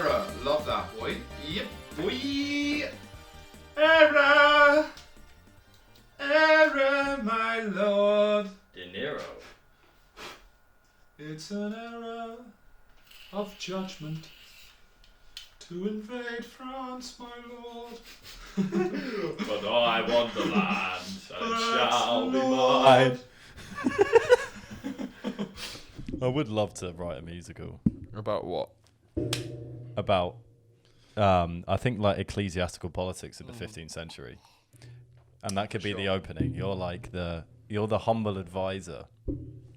Niro. Love that, boy. Yep, boy. Error. Error, my lord. De Niro. It's an error of judgment to invade France, my lord. But I want the land, and it shall be mine. I would love to write a musical. About what? About, I think, like ecclesiastical politics of the 15th century. And that could be the opening. You're like you're the humble advisor.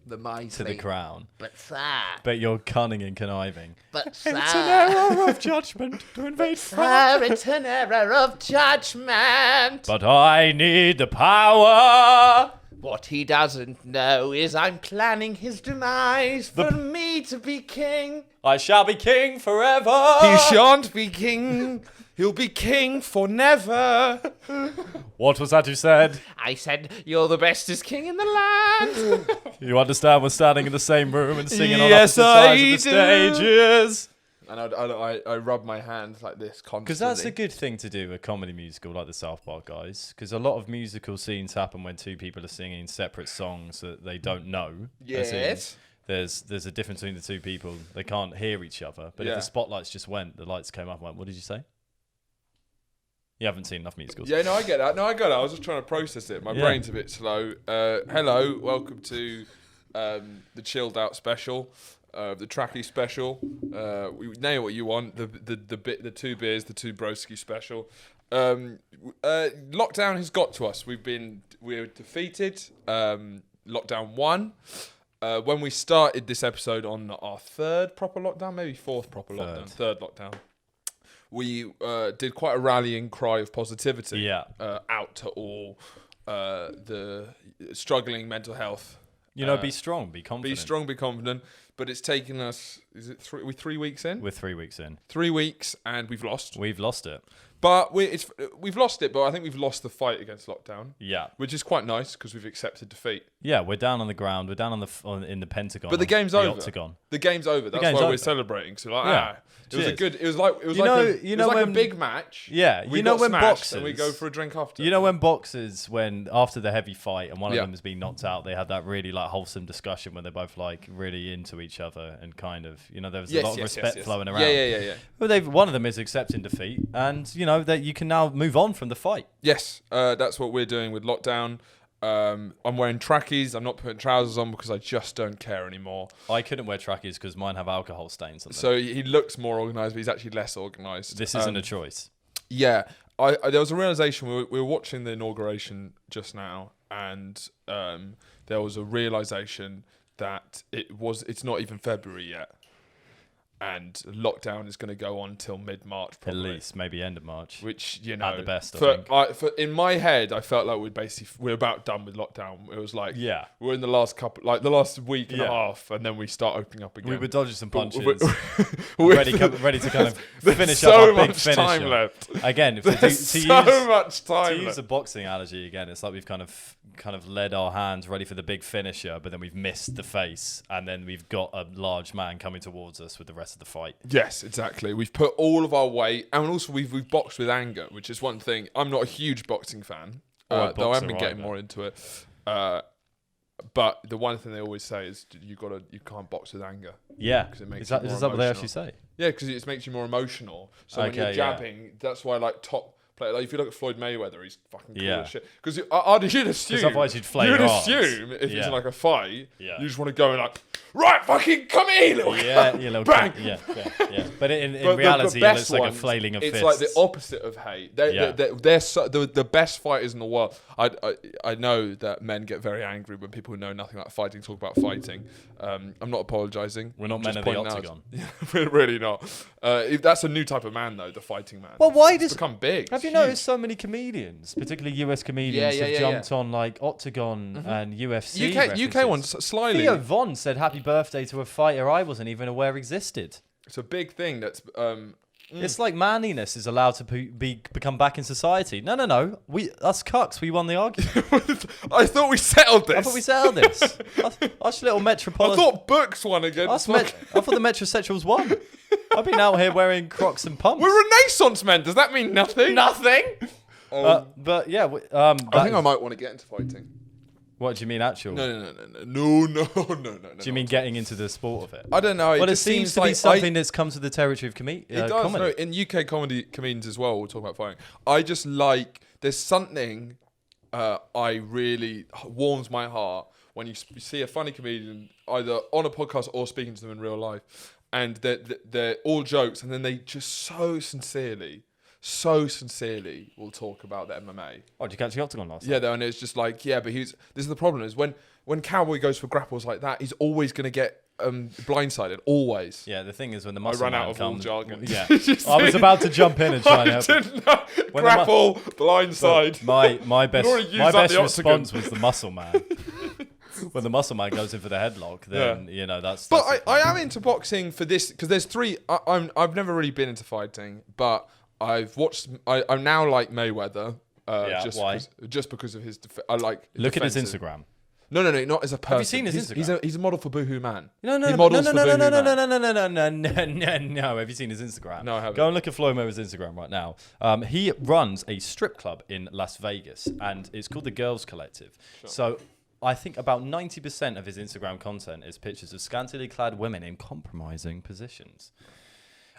The mighty. To the crown. But sir. But you're cunning and conniving. But sir. It's an error of judgment to invade France. Sir, it's an error of judgment. But I need the power. What he doesn't know is I'm planning his demise for me to be king. I shall be king forever. He shan't be king. He'll be king for never. What was that you said? I said, you're the bestest king in the land. You understand we're standing in the same room and singing Yes, on opposite I sides of the stages. And I rub my hands like this constantly. Because that's a good thing to do, a comedy musical like the South Park guys. Because a lot of musical scenes happen when two people are singing separate songs that they don't know. Yes. There's a difference between the two people. They can't hear each other. But if the spotlights just went, the lights came up and went, what did you say? You haven't seen enough musicals. Yeah, no, I get that. I was just trying to process it. My brain's a bit slow. Hello, welcome to the chilled out special, the tracky special. We name what you want. The two beers, the two broski special. Lockdown has got to us. We're defeated. Lockdown 1. When we started this episode on our third proper lockdown, maybe fourth proper lockdown, third lockdown. We did quite a rallying cry of positivity out to all the struggling mental health. Be strong, be confident. Be strong, be confident. But it's taken us, we're 3 weeks in? We're 3 weeks in. 3 weeks, and we've lost. We've lost it. But we've lost it, but I think we've lost the fight against lockdown. Yeah. Which is quite nice, because we've accepted defeat. Yeah, we're down on the ground. We're down in the Pentagon. But the game's over. Octagon. The game's over. That's why we're celebrating. So it was like a big match. Yeah, we got when smashed, boxers and we go for a drink after. When boxers, after the heavy fight and one of them has been knocked out, they had that really like wholesome discussion when they're both like really into each other and kind of there was a lot of respect flowing around. Yeah. Well, one of them is accepting defeat, and that you can now move on from the fight. Yes, that's what we're doing with lockdown. I'm wearing trackies. I'm not putting trousers on because I just don't care anymore. I couldn't wear trackies because mine have alcohol stains on them. So he looks more organised, but he's actually less organised. This isn't a choice. Yeah. There was a realisation. We were watching the inauguration just now, and there was a realisation that it's not even February yet. And lockdown is going to go on till mid-March, probably. At least, maybe end of March. Which, at the best, I think. In my head, I felt like we're about done with lockdown. It was like, we're in the last week and a half, and then we start opening up again. We were dodging some punches. ready to kind of finish up our big finisher. So much time left. Again, to use a boxing analogy again, it's like we've kind of led our hands ready for the big finisher, but then we've missed the face, and then we've got a large man coming towards us with the rest of the fight. Yes, exactly. We've put all of our weight, and also we've boxed with anger, which is one thing. I'm not a huge boxing fan, though I have been getting more into it. But the one thing they always say is you can't box with anger. Yeah, because it makes is that what they actually say? Yeah, because it makes you more emotional. So when you're jabbing, that's why top. Like if you look at Floyd Mayweather, he's fucking cool as shit. Because you'd assume, otherwise you'd flay your arms. Assume if it's like a fight, you just want to go and like, right, fucking come here, little little bang. Yeah. But in reality, it looks like a flailing of fists. It's like the opposite of hate. They're the best fighters in the world. I know that men get very angry when people who know nothing about fighting talk about fighting. I'm not apologising. We're not men of the octagon. We're really not. That's a new type of man, though, the fighting man. Well, why does become big? Have you noticed so many comedians, particularly US comedians, have jumped on like Octagon and UFC? UK ones slyly. Theo Von said happy birthday to a fighter I wasn't even aware existed. It's a big thing. That's It's like manliness is allowed to become back in society. No. Us cucks, we won the argument. I thought we settled this. Us little metropolitan. I thought books won again. I thought the metrosexuals won. I've been out here wearing Crocs and pumps. We're Renaissance men. Does that mean nothing? Nothing. But yeah, I think I might want to get into fighting. What do you mean, actual? No. Do you mean getting into the sport of it? I don't know. Well, it seems to be something that's come to the territory of comedy. It does. Comedy. No, in UK comedians as well, we'll talk about fighting. I just like, there's something I really warms my heart when you see a funny comedian either on a podcast or speaking to them in real life, and they're all jokes, and then they just so sincerely will talk about the MMA. Oh, did you catch the Octagon last Yeah, night? and it's just like, yeah, but this is the problem, is when Cowboy goes for grapples like that, he's always going to get blindsided, always. Yeah, the thing is when the muscle ran man out of all jargon. Yeah, I was about to jump in and try and help. Grapple, blindside. My best already used up best the response octagon. was the muscle man. When the muscle man goes in for the headlock, then you know that's. But I am into boxing for this because there's three. I've never really been into fighting, but I've watched. I'm now like Mayweather. Why? Just because of his. I like. Look at his defensive. Instagram. No, not as a person. Have you seen his Instagram? He's a model for Boohoo Man. No. He models for Boohoo Man. No. Have you seen his Instagram? No, I haven't. Go and look at Floyd Mayweather's Instagram right now. He runs a strip club in Las Vegas, and it's called the Girls Collective. Sure. So I think about 90% of his Instagram content is pictures of scantily clad women in compromising positions.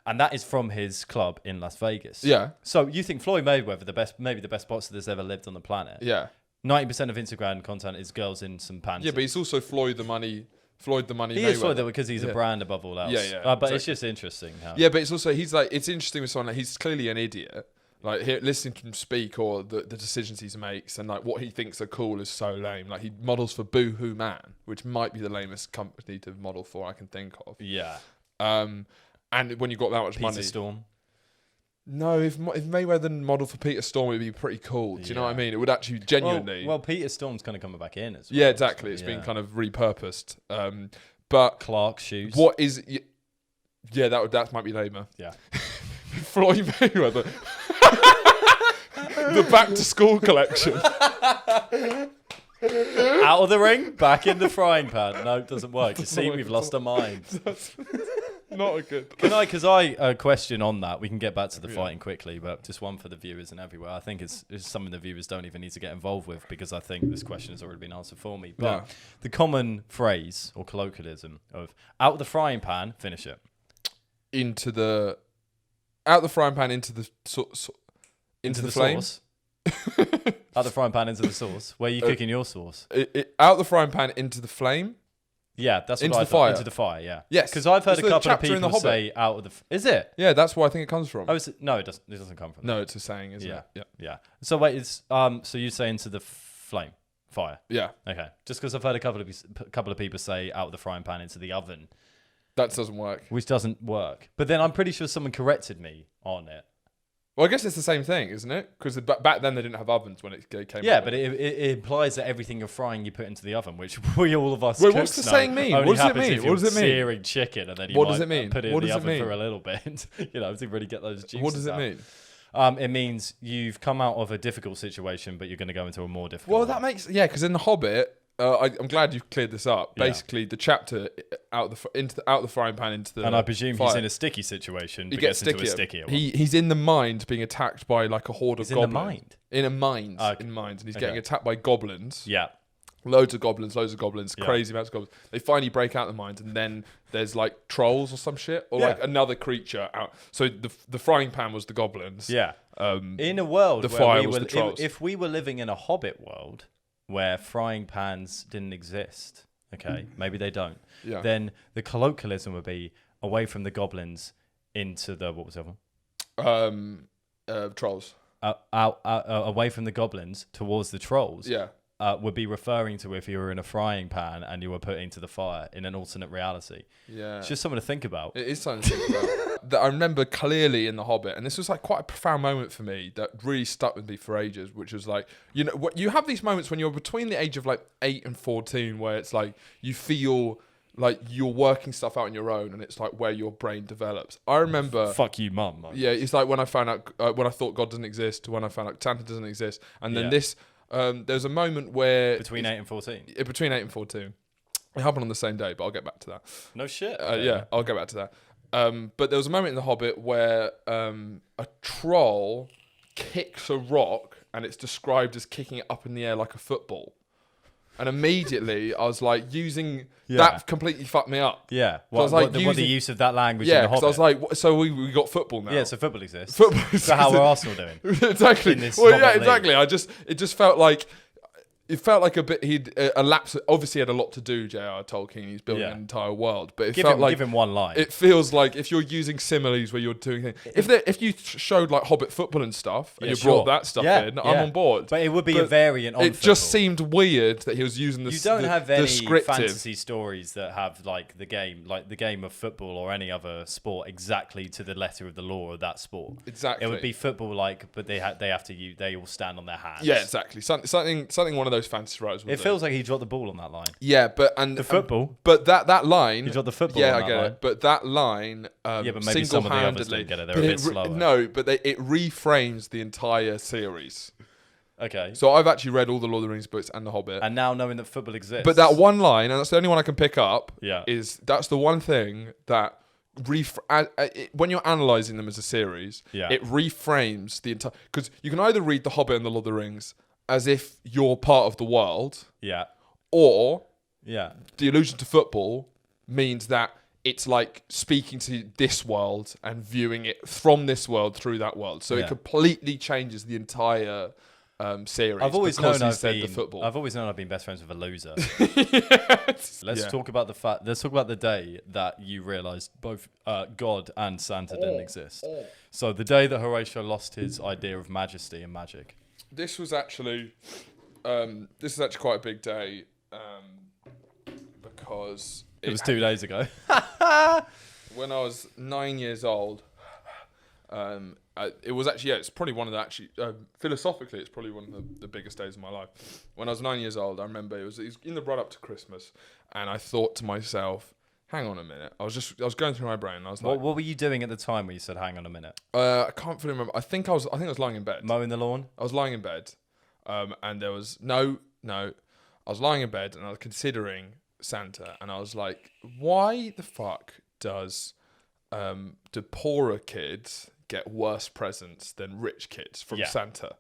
And that is from his club in Las Vegas. Yeah. So you think Floyd Mayweather, maybe the best boxer that's ever lived on the planet. Yeah. 90% of Instagram content is girls in some pants. Yeah, but he's also Floyd the Money He Mayweather. is Floyd though because he's a brand above all else. Yeah. But Exactly. it's just interesting how. Yeah, but it's also it's interesting with someone like he's clearly an idiot. Like listening to him speak or the decisions he makes and like what he thinks are cool is so lame. Like he models for Boohoo Man, which might be the lamest company to model for I can think of. Yeah. And when you got that much money, Storm. No, if Mayweather modelled for Peter Storm, it'd be pretty cool. Do you know what I mean? It would actually genuinely. Well, Peter Storm's kind of coming back in as well. Yeah, exactly. It's been kind of repurposed. But Clark shoes. What is? Yeah, that might be lamer. Yeah. Floyd Mayweather. The back to school collection. Out of the ring, back in the frying pan. No, it doesn't work. You see, we've lost our mind. Not a good. Because I question on that. We can get back to the fighting quickly, but just one for the viewers and everywhere. I think it's something the viewers don't even need to get involved with because I think this question has already been answered for me. But the common phrase or colloquialism of out the frying pan, finish it. Out the frying pan into the into the flame. Sauce. Out the frying pan into the sauce. Where are you cooking your sauce? Out the frying pan into the flame. Yeah, that's what into I the thought. fire. Into the fire, yeah. Yes, because I've heard it's a the couple of chapter in The people Hobbit. say out of the. Is it? Yeah, that's where I think it comes from. Oh, no, it doesn't. It doesn't come from. No, it's a saying, isn't it? Yeah. So wait, it's so you say into the flame, fire. Yeah. Okay. Just because I've heard a couple of people say out of the frying pan into the oven, that doesn't work. which doesn't work. But then I'm pretty sure someone corrected me on it. Well, I guess it's the same thing, isn't it? Because back then they didn't have ovens when it came. Yeah, out. but it implies that everything you're frying you put into the oven, which we all of us. Wait, cooks what's the know saying mean? only What does it happens mean? if What does it you're mean? Searing chicken and then you What might does it mean? put it What in the does it oven mean? for a little bit, to really get those juices. What does it out. mean? It means you've come out of a difficult situation, but you're going to go into a more difficult. Well, one. that makes because in The Hobbit, I'm glad you've cleared this up. Yeah. Basically, the chapter out the frying pan into the And I presume fire. he's in a sticky situation. He but gets into a stickier. stickier one. He's in the mind being attacked by like a horde of He's in the goblins. mind? In a mind. Okay. In mind. And he's Okay. getting attacked by goblins. Yeah. Loads of goblins, Yeah. crazy amounts of goblins. They finally break out the mines, and then there's like trolls or some shit, or Yeah. like another creature out. So the frying pan was the goblins. Yeah. Um, In a world the where fire we was were, the trolls. if we were living in a Hobbit world where frying pans didn't exist, okay, maybe they don't. Yeah. Then the colloquialism would be away from the goblins into the what was the other one? Trolls. Away from the goblins towards the trolls. Yeah. Would be referring to if you were in a frying pan and you were put into the fire in an alternate reality. Yeah. It's just something to think about. It is something to think about. That I remember clearly in The Hobbit, and this was like quite a profound moment for me that really stuck with me for ages, which was like, you know, you have these moments when you're between the age of like 8 and 14 where it's like you feel like you're working stuff out on your own and it's like where your brain develops. I remember... Fuck you, mum. Yeah, it's like when I found out, when I thought God doesn't exist, when I found out Santa doesn't exist, and then this... there's a moment where... Between 8 and 14? Between 8 and 14. It happened on the same day, but I'll get back to that. No shit. Yeah, I'll get back to that. But there was a moment in The Hobbit where a troll kicks a rock, and it's described as kicking it up in the air like a football. And immediately, I was like, that completely fucked me up. Yeah. What the use of that language in The Hobbit? Yeah, because I was like, so we got football now. Yeah, so football exists. So how are Arsenal doing? Exactly. Exactly. It just felt like... It felt like a bit. He'd elapsed. Obviously, had a lot to do. J.R. Tolkien. He's building an entire world. But give him one line. It feels like if you're using similes where you're doing things. If you showed like Hobbit football and stuff, and you brought that stuff in, I'm on board. But it would be a variant on. It just seemed weird that he was using the. You don't have any descriptive fantasy stories that have like the game of football or any other sport exactly to the letter of the law of that sport. Exactly. It would be football but they all stand on their hands. Yeah, exactly. Something one of those fantasy writers would It feels like he dropped the ball on that line. Yeah, but the football. But that line. He dropped the football. Yeah, on I get line. it. But that line. But maybe some of the others didn't get it. They're a bit slower. No, but it reframes the entire series. Okay. So I've actually read all the Lord of the Rings books and The Hobbit. And now knowing that football exists. But that one line, and that's the only one I can pick up. Yeah. That's the one thing that when you're analysing them as a series, it reframes the entire... Because you can either read The Hobbit and The Lord of the Rings as if you're part of the world. Yeah. Or the allusion to football means that it's like speaking to this world and viewing it from this world through that world. So it completely changes the entire series. I've always known I've been best friends with a loser. Let's talk about the day that you realised both God and Santa didn't exist. So the day that Horatio lost his idea of majesty and magic. This was actually quite a big day because it was 2 days ago. When I was 9 years old, it was actually it's probably one of the philosophically it's probably one of the biggest days of my life. When I was 9 years old, I remember it was in the run up to Christmas, and I thought to myself, hang on a minute. I was going through my brain. And I was like, what were you doing at the time when you said, "Hang on a minute"? I can't fully remember. I think I was lying in bed, mowing the lawn. I was lying in bed, and there was no. I was lying in bed and I was considering Santa, and I was like, why the fuck do poorer kids get worse presents than rich kids from Santa?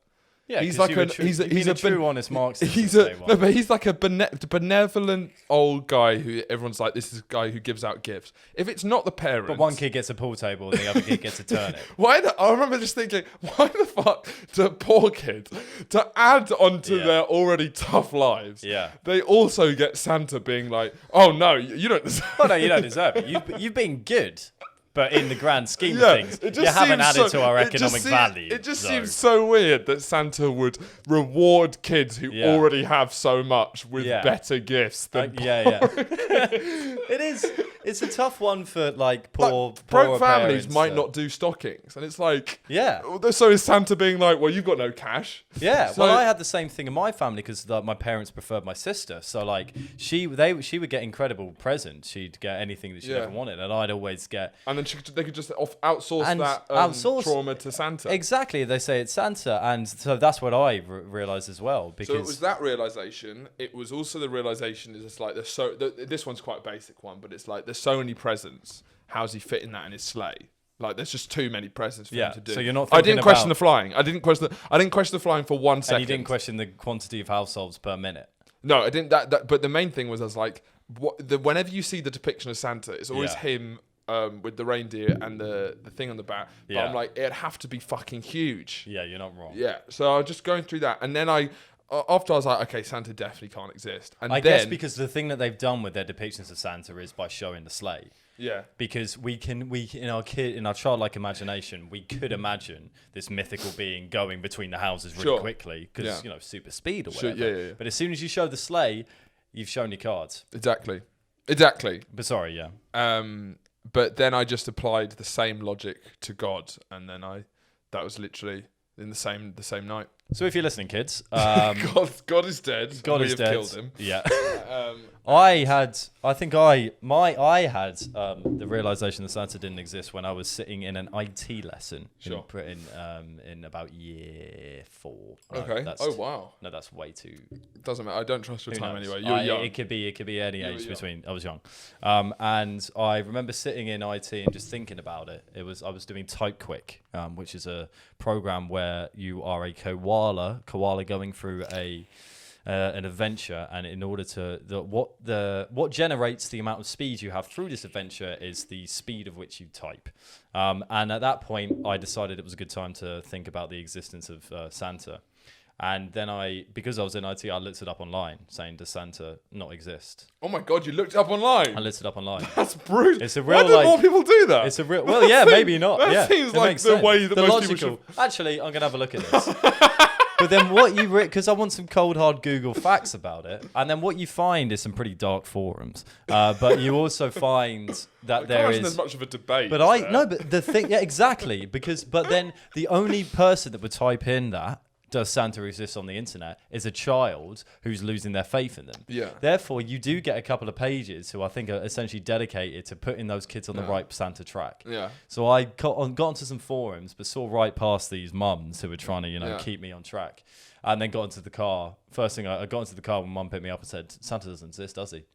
Yeah, he's like a true honest Marxist. He's like a benevolent old guy who everyone's like, this is a guy who gives out gifts. If it's not the parents, but one kid gets a pool table and the other kid gets a turnip. I remember just thinking, why the fuck do poor kids, to add onto their already tough lives, they also get Santa being like, oh no, you don't deserve it. Oh no, you don't deserve it. You've been good. But in the grand scheme of things, you haven't added to our economic value. It just seems so weird that Santa would reward kids who already have so much with better gifts than It is. It's a tough one for like poor broke families parents, might not do stockings, and it's like So is Santa being like, well, you've got no cash? Yeah. So, well, I had the same thing in my family because my parents preferred my sister. So like she would get incredible presents. She'd get anything that she ever wanted, and I'd always get. And then they could just outsource that trauma to Santa. Exactly. They say it's Santa, and so that's what I realised as well. Because so it was that realisation. It was also the realisation is it's like this one's quite a basic one, but it's like there's so many presents. How's he fitting that in his sleigh? Like there's just too many presents for him to do. So you're not. I didn't question the flying. I didn't question the flying for 1 second. And you didn't question the quantity of households per minute. No, I didn't. But the main thing was I was like, whenever you see the depiction of Santa, it's always him. With the reindeer and the thing on the back. But I'm like, it'd have to be fucking huge. Yeah, you're not wrong. Yeah. So I was just going through that. And then after I was like, okay, Santa definitely can't exist. And I guess because the thing that they've done with their depictions of Santa is by showing the sleigh. Yeah. Because we in our childlike imagination, we could imagine this mythical being going between the houses really quickly because, super speed or whatever. Yeah. But as soon as you show the sleigh, you've shown your cards. Exactly. But sorry, But then I just applied the same logic to God, and then that was literally in the same night. So if you're listening, kids, God is dead. God we is have dead. Killed him. Yeah. I had the realization that Santa didn't exist when I was sitting in an IT lesson Sure. in about year 4. Okay. Wow. No, that's way too. Doesn't matter. I don't trust your Who time knows? anyway. You're young. It could be any You were age young. between. I was young, and I remember sitting in IT and just thinking about it. I was doing Typequick, which is a program where you are a koala going through an adventure, and in order to what generates the amount of speed you have through this adventure is the speed of which you type. And at that point, I decided it was a good time to think about the existence of Santa. And then because I was in IT, I looked it up online, saying, does Santa not exist? Oh my God, you looked it up online. I looked it up online. That's brutal. It's a real, Why don't more people do that? It's a real. Well, yeah, maybe not. That seems it like makes the sense. way that the most logical. people should. Actually, I'm gonna have a look at this. But then what you because I want some cold hard Google facts about it, and then what you find is some pretty dark forums. But you also find that There's much of a debate. But but the thing, yeah, exactly. But then the only person that would type in that, does Santa exist on the internet, is a child who's losing their faith in them. Yeah. Therefore, you do get a couple of pages who I think are essentially dedicated to putting those kids on the right Santa track. Yeah. So I got onto some forums, but saw right past these mums who were trying to, keep me on track, and then got into the car. First thing I got into the car when Mum picked me up and said, "Santa doesn't exist, does he?"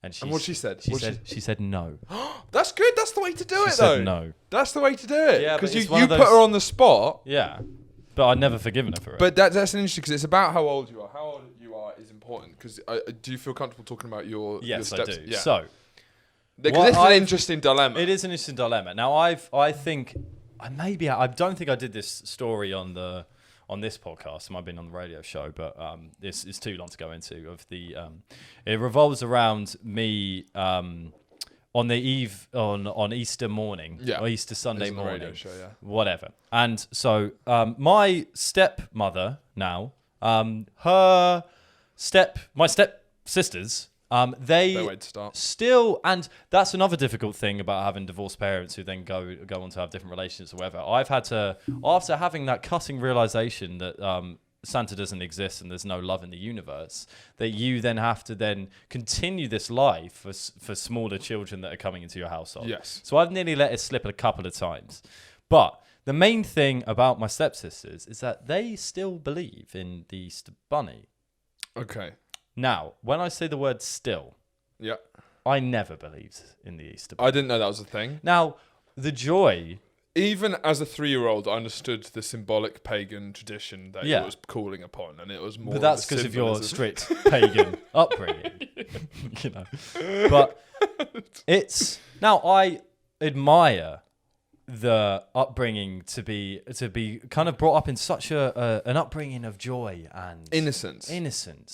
And what she said? She said no. That's good. That's the way to do it, Said though. no. That's the way to do it. Yeah, because but you it's one of put those- her on the spot. Yeah. But I'd never forgiven her for it. But that's an interesting because it's about how old you are. How old you are is important because do you feel comfortable talking about your yes, your I steps? do. Yeah. So because this is an interesting dilemma. it is an interesting dilemma. Now I think I don't think I did this story on this podcast. It might have been on the radio show, but this is too long to go into. It revolves around me on the eve on Easter morning, or Easter Sunday morning, radio show, whatever. And so my stepmother now, my stepsisters, they still, and that's another difficult thing about having divorced parents who then go on to have different relationships or whatever. I've had to, after having that cutting realization that Santa doesn't exist and there's no love in the universe, that you then have to then continue this life for smaller children that are coming into your household. Yes. So I've nearly let it slip a couple of times. But the main thing about my stepsisters is that they still believe in the Easter Bunny. Okay. Now, when I say the word still, I never believed in the Easter Bunny. I didn't know that was a thing. Now, the joy... Even as a 3-year-old, I understood the symbolic pagan tradition that it was calling upon, and it was more. But that's because of your strict pagan upbringing, But it's now I admire the upbringing to be kind of brought up in such an upbringing of joy and innocence.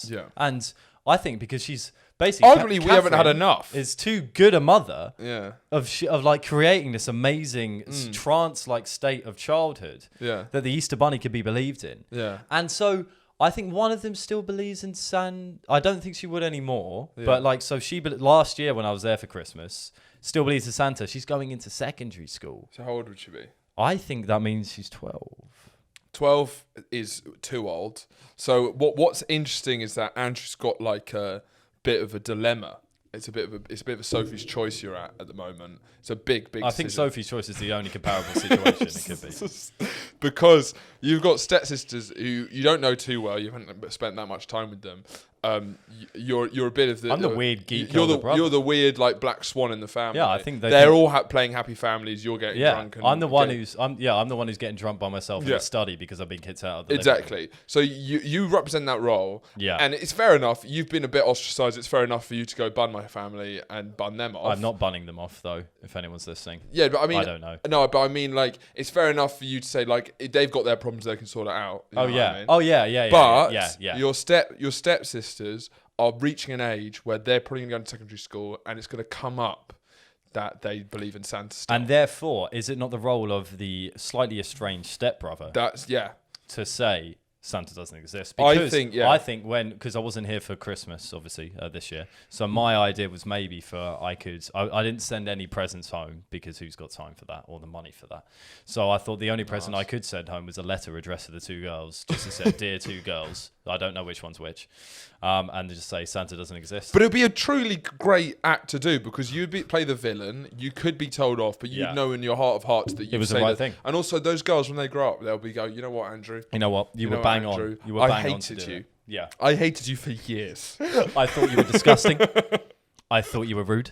Yeah, and I think because she's. Basically, arguably, we haven't had enough. Is too good a mother. Yeah. Of like creating this amazing trance-like state of childhood. Yeah. That the Easter Bunny could be believed in. Yeah. And so I think one of them still believes in I don't think she would anymore. Yeah. But like, so last year when I was there for Christmas, still believes in Santa. She's going into secondary school. So how old would she be? I think that means she's 12. 12 is too old. So what's interesting is that Andrew's got like a bit of a dilemma. It's a bit of a Sophie's Choice you're at the moment. It's a big I think Sophie's Choice is the only comparable situation it could be. Because you've got stepsisters who you don't know too well. You haven't spent that much time with them. You're a bit of the. I'm the weird geek. You're the weird like black swan in the family. Yeah, I think they're all playing happy families. You're getting drunk. And I'm the one who's getting drunk by myself in the study because I've been kicked out of the exactly. So you represent that role. Yeah, and it's fair enough. You've been a bit ostracized. It's fair enough for you to go bun my family and bun them off. I'm not bunning them off though. If anyone's listening. Yeah, but I mean, I don't know. No, but I mean, like, it's fair enough for you to say like they've got their problems, they can sort it out. Oh yeah. I mean? Oh yeah. But yeah. your stepsisters are reaching an age where they're probably going to go into secondary school, and it's going to come up that they believe in Santa still. And therefore, is it not the role of the slightly estranged stepbrother? That's to say, Santa doesn't exist. I think because I wasn't here for Christmas, obviously, this year. So my idea was maybe I didn't send any presents home because who's got time for that or the money for that? So I thought the only present I could send home was a letter addressed to the two girls, just to say, "Dear two girls." I don't know which one's which, and just say Santa doesn't exist. But it'd be a truly great act to do because you'd play the villain. You could be told off, but you'd know in your heart of hearts that it was the right thing. And also, those girls when they grow up, they'll be go, you know what, Andrew? You know what? You were bang on. You were bang on to do it. Yeah. I hated you for years. I thought you were disgusting. I thought you were rude.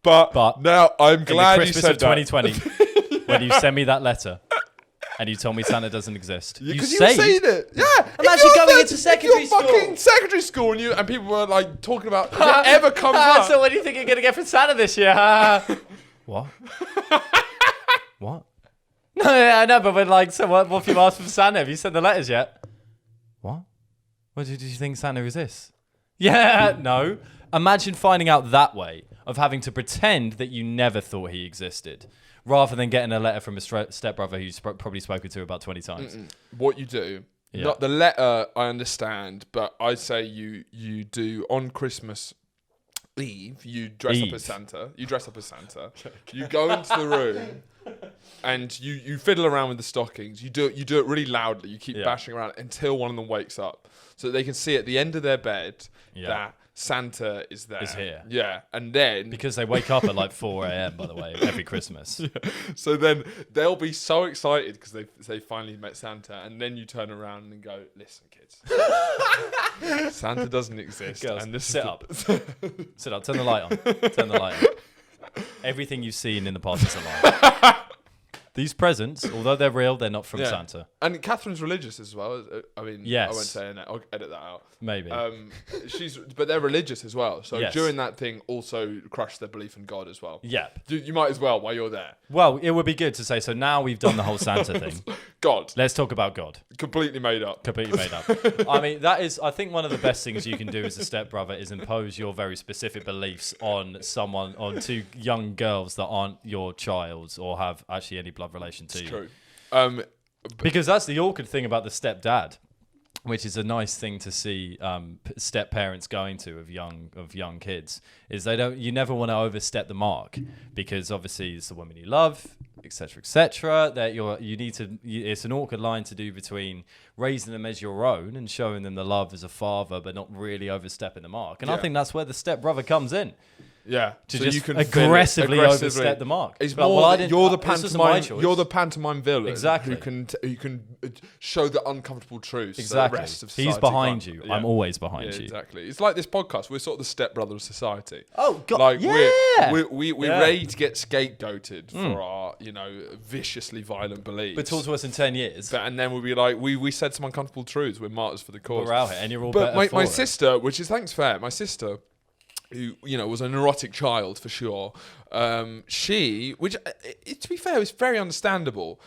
But now I'm glad you said that. In Christmas of 2020, when you sent me that letter and you told me Santa doesn't exist. Because you were saying it. Yeah. Imagine going into secondary school. Fucking secondary school and people were like talking about if it ever comes up. So what do you think you're going to get from Santa this year? What? What? No, I know, but we're like, so what have you asked from Santa? Have you sent the letters yet? What? What did you think Santa exists? Yeah, no. Imagine finding out that way of having to pretend that you never thought he existed, rather than getting a letter from a stepbrother who's probably spoken to about 20 times. What you do, not the letter, I understand, but I say you do on Christmas Eve, you dress up as Santa. You dress up as Santa. You go into the room. And you fiddle around with the stockings. You do it really loudly. You keep bashing around until one of them wakes up, so that they can see at the end of their bed that Santa is there. Is here. Yeah, and then because they wake up at like 4 a.m. by the way, every Christmas. So then they'll be so excited because they finally met Santa, and then you turn around and go, "Listen, kids, Santa doesn't exist." Girls, and this sit up. Sit up. Turn the light on. Turn the light on. Everything you've seen in the past is a lie. These presents, although they're real, they're not from Santa. And Catherine's religious as well. I mean, yes. I won't say it. I'll edit that out. Maybe. But they're religious as well. So yes. during that thing, also crush their belief in God as well. Yep. You might as well while you're there. Well, it would be good to say, so now we've done the whole Santa thing. God. Let's talk about God. Completely made up. Completely made up. I mean, I think one of the best things you can do as a stepbrother is impose your very specific beliefs on two young girls that aren't your child or have actually any blood relation to you. True. Because that's the awkward thing about the stepdad, which is a nice thing to see step parents going to of young kids, is you never want to overstep the mark, because obviously it's the woman you love, etc., etc. That it's an awkward line to do between raising them as your own and showing them the love as a father, but not really overstepping the mark. And I think that's where the stepbrother comes in. Yeah, so just you can aggressively overstep the mark. It's more you're the pantomime villain, exactly, who can show the uncomfortable truths. Exactly, the rest of society he's behind you. Yeah. I'm always behind you. Exactly. It's like this podcast. We're sort of the stepbrother of society. Oh God, like yeah. We're ready to get scapegoated for our viciously violent beliefs. But talk to us in 10 years, and then we'll be like, we said some uncomfortable truths. We're martyrs for the cause. We're out here, and you're all. But my sister, which is thanks fair, my sister, who was a neurotic child for sure. She, which to be fair, is very understandable.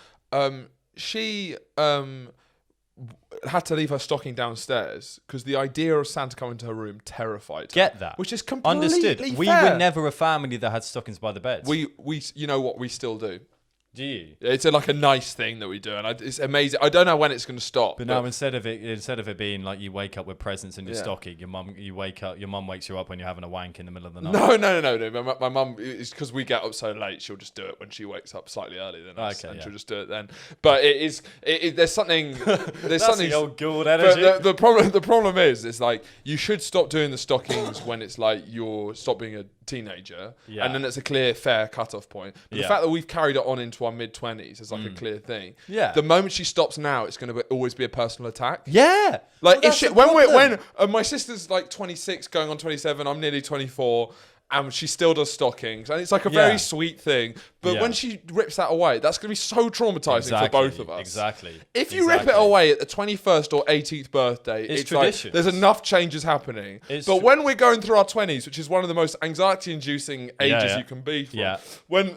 She had to leave her stocking downstairs because the idea of Santa coming to her room terrified her. Get that? Which is completely understood. fair. We were never a family that had stockings by the bed. We you know what we still do. Do you? It's like a nice thing that we do, and it's amazing. I don't know when it's going to stop. But now instead of it being like you wake up with presents in your stocking, your mum wakes you up when you're having a wank in the middle of the night. No. My mum is, because we get up so late, she'll just do it when she wakes up slightly earlier than us, and she'll just do it then. But there's something. There's something. The old Gould energy. The problem is like you should stop doing the stockings when it's like you're stop being a teenager, and then it's a clear, fair cut-off point. But the fact that we've carried it on into our mid-20s is like a clear thing. Yeah. The moment she stops now, it's going to always be a personal attack. Yeah. Like when my sister's like 26, going on 27, I'm nearly 24. And she still does stockings, and it's like a very sweet thing. But when she rips that away, that's going to be so traumatizing for both of us. Exactly. If you rip it away at the 21st or 18th birthday, it's tradition. Like, there's enough changes happening. But when we're going through our 20s, which is one of the most anxiety-inducing ages you can be for, when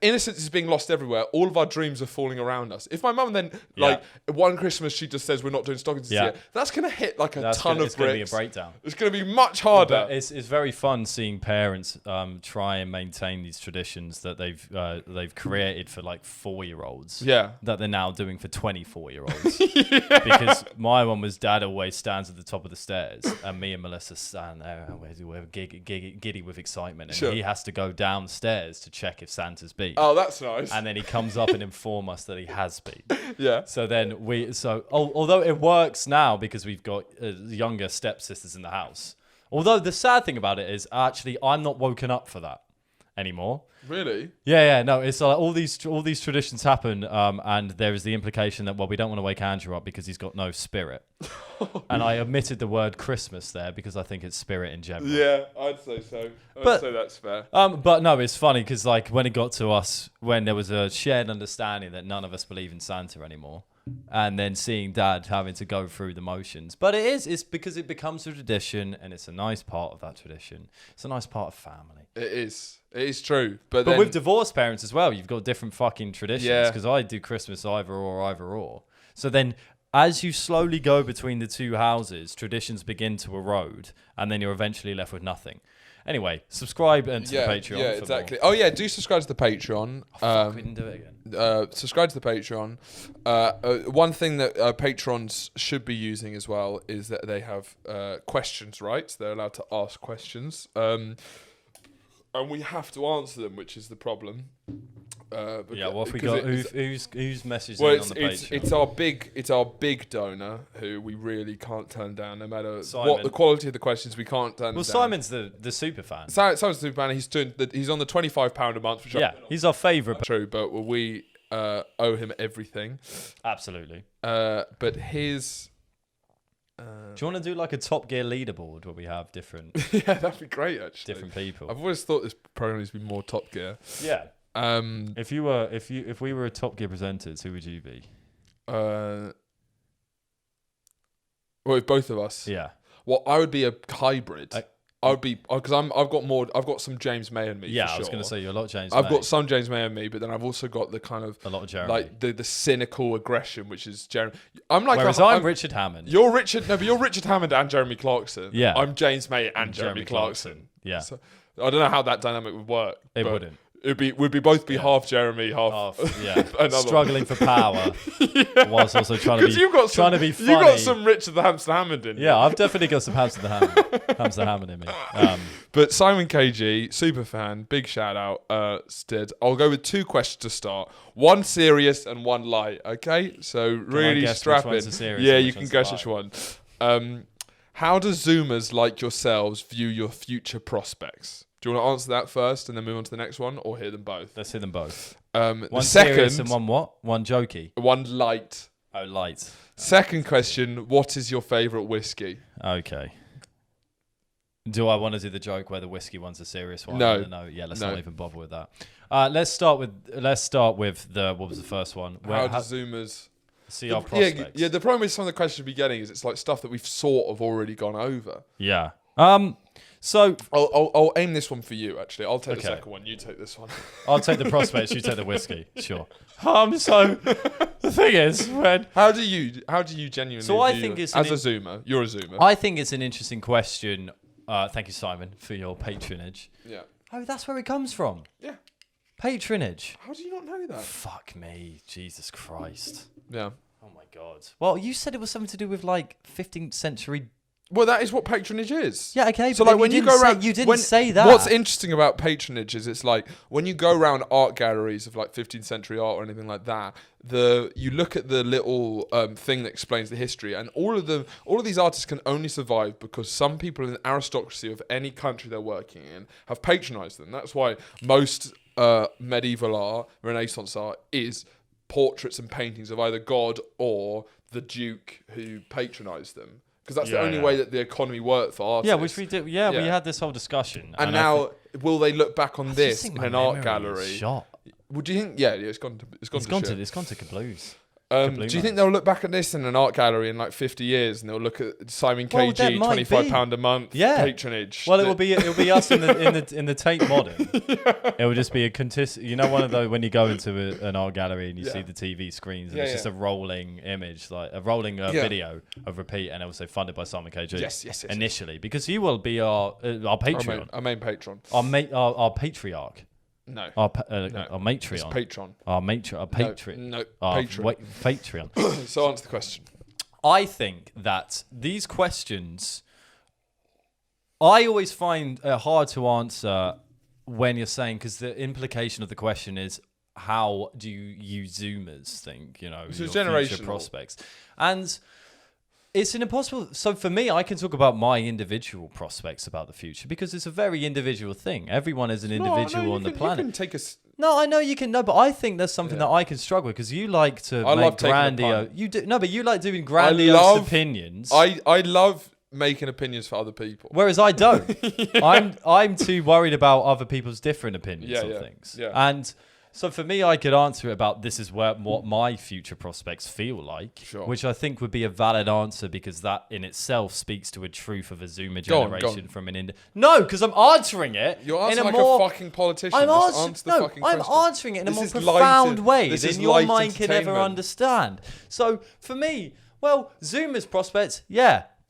innocence is being lost everywhere. All of our dreams are falling around us. If my mum then, one Christmas, she just says we're not doing stockings this year, that's going to hit like a ton of bricks. It's going to be a breakdown. It's going to be much harder. But it's very fun seeing parents try and maintain these traditions that they've created for like 4-year-olds. Yeah. That they're now doing for 24-year-olds. Because my one was dad always stands at the top of the stairs, and me and Melissa stand there, and we're giddy with excitement, and he has to go downstairs to check if Santa's been. Oh, that's nice. And then he comes up and inform us that he has been. Yeah. So then although it works now because we've got younger stepsisters in the house. Although the sad thing about it is actually I'm not woken up for that anymore. Really? Yeah. No, it's like all these traditions happen, and there is the implication that we don't want to wake Andrew up because he's got no spirit. And I omitted the word Christmas there because I think it's spirit in general. Yeah, I'd say so. I'd say that's fair. But no, it's funny because like when it got to us, when there was a shared understanding that none of us believe in Santa anymore, and then seeing Dad having to go through the motions. But it's because it becomes a tradition, and it's a nice part of that tradition. It's a nice part of family. It is true. But then, with divorced parents as well, you've got different fucking traditions. Because I do Christmas either or. So then, as you slowly go between the two houses, traditions begin to erode, and then you're eventually left with nothing. Anyway, subscribe to the Patreon. Yeah, exactly. Oh yeah, do subscribe to the Patreon. We didn't do it again. Subscribe to the Patreon. One thing that patrons should be using as well is that they have questions, right? They're allowed to ask questions. And we have to answer them, which is the problem. What have we got? Who's messaging on the Patreon? It's our big donor who we really can't turn down, no matter Simon. what the quality of the questions. We can't turn. Well, down. Simon's the super fan. Simon's the super fan. He's on the £25 a month. Which he's our favourite. True, but we owe him everything. Absolutely. But his. Do you want to do like a Top Gear leaderboard where we have different? Yeah, that'd be great. Actually, different people. I've always thought this program needs to be more Top Gear. Yeah. If we were a Top Gear presenters, who would you be? Well, if both of us. Yeah. Well, I would be a hybrid. I would be because I've got some James May in me. Yeah, for I was sure. going to say you're a lot of James. I've got some James May in me, but then I've also got the kind of a lot of Jeremy, like the cynical aggression, which is Jeremy. I'm like, whereas I'm Richard Hammond. You're Richard Hammond and Jeremy Clarkson. Yeah, I'm James May and Jeremy Clarkson. Yeah, so, I don't know how that dynamic would work. It wouldn't. We'd both be half Jeremy, half struggling for power, whilst also trying to be funny. You got some Richard the Hamster Hammond in. Yeah, I've definitely got some Hamster Hammond in me. But Simon KG, super fan, big shout out. Stead. I'll go with 2 questions to start. One serious and one light. Okay, so really strap in. Yeah, you can guess which one. How do Zoomers like yourselves view your future prospects? Do you want to answer that first and then move on to the next one, or hear them both? Let's hear them both. One serious and one what? One jokey? One light. Oh, light. Second question, what is your favourite whiskey? Okay. Do I want to do the joke where the whiskey one's a serious one? No. Yeah, let's not even bother with that. Let's start with what was the first one? How do Zoomers see our prospects? Yeah, the problem with some of the questions we're getting is it's like stuff that we've sort of already gone over. Yeah. So I'll aim this one for you. Actually, I'll take the second one. You take this one. I'll take the prospects. You take the whiskey. Sure. So the thing is, how do you genuinely? So I think it's as a Zoomer. You're a Zoomer. I think it's an interesting question. Thank you, Simon, for your patronage. Yeah. Oh, that's where it comes from. Yeah. Patronage. How do you not know that? Fuck me, Jesus Christ. Yeah. Oh my God. Well, you said it was something to do with like 15th century. Well, that is what patronage is. Yeah, okay. So, like, when you go around, you didn't say that. What's interesting about patronage is it's like when you go around art galleries of like 15th century art or anything like that. You look at the little thing that explains the history, and all of these artists can only survive because some people in the aristocracy of any country they're working in have patronized them. That's why most medieval art, Renaissance art, is portraits and paintings of either God or the Duke who patronized them. Because that's the only way that the economy worked for artists. Yeah, which we did. Yeah, we had this whole discussion. And now, will they look back on this in an art gallery? Shot. Would you think? Yeah, it's gone to It's gone to Kabloos. Do you think they'll look back at this in an art gallery in like 50 years and they'll look at Simon KG, £25 a month, patronage? Well, it'll be us in the Tate Modern. It will just be one of those when you go into an art gallery and you see the TV screens and it's just a rolling image, like a rolling video of repeat, and it will say funded by Simon KG. Yes. Initially, because you will be our Patreon, our main patron, our patriarch. No. Our Matreon. It's patron. Our Patreon. No, patron. Patreon. So answer the question. I think that these questions, I always find hard to answer when you're saying, because the implication of the question is, how do you Zoomers think, your future prospects? And it's an impossible. So for me, I can talk about my individual prospects about the future because it's a very individual thing. Everyone is an individual on the planet. You can take No, I know you can. No, but I think that's something that I can struggle with because you like to make grandiose. You do no, but you like doing grandiose opinions. I love making opinions for other people, whereas I don't. I'm too worried about other people's different opinions on things. Yeah. And so for me, I could answer it about this is what my future prospects feel like, which I think would be a valid answer because that in itself speaks to a truth of a Zoomer generation from an No, because I'm answering it. You're answering like a fucking politician. I'm answering it in a more profound way than your mind can ever understand. So for me, Zoomers prospects,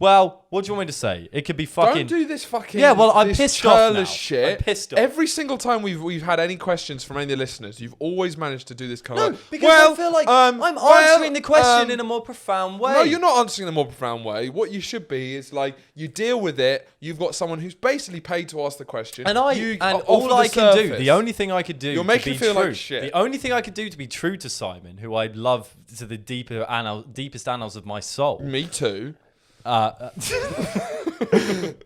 Well, what do you want me to say? It could be fucking... Don't do this fucking... Yeah, well, I'm pissed off now. Shit. I'm pissed off. Every single time we've had any questions from any of the listeners, you've always managed to do this kind of... because I feel like I'm answering the question in a more profound way. No, you're not answering in a more profound way. What you should be is like, you deal with it, you've got someone who's basically paid to ask the question, and all I can do, the only thing I could do you're making me feel true, like shit. The only thing I could do to be true to Simon, who I love to the deepest annals of my soul... Me too.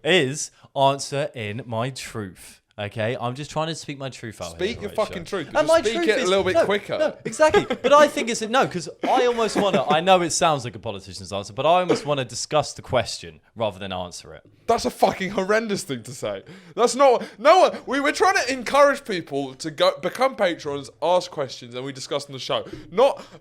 Is answer in my truth. Okay, I'm just trying to speak my truth out. Speak your fucking truth. And my speak truth it a little bit quicker. No, exactly. But I think it's because I almost want to. I know it sounds like a politician's answer, but I almost want to discuss the question rather than answer it. That's a fucking horrendous thing to say. That's not. No, we were trying to encourage people to become patrons, ask questions, and we discuss on the show.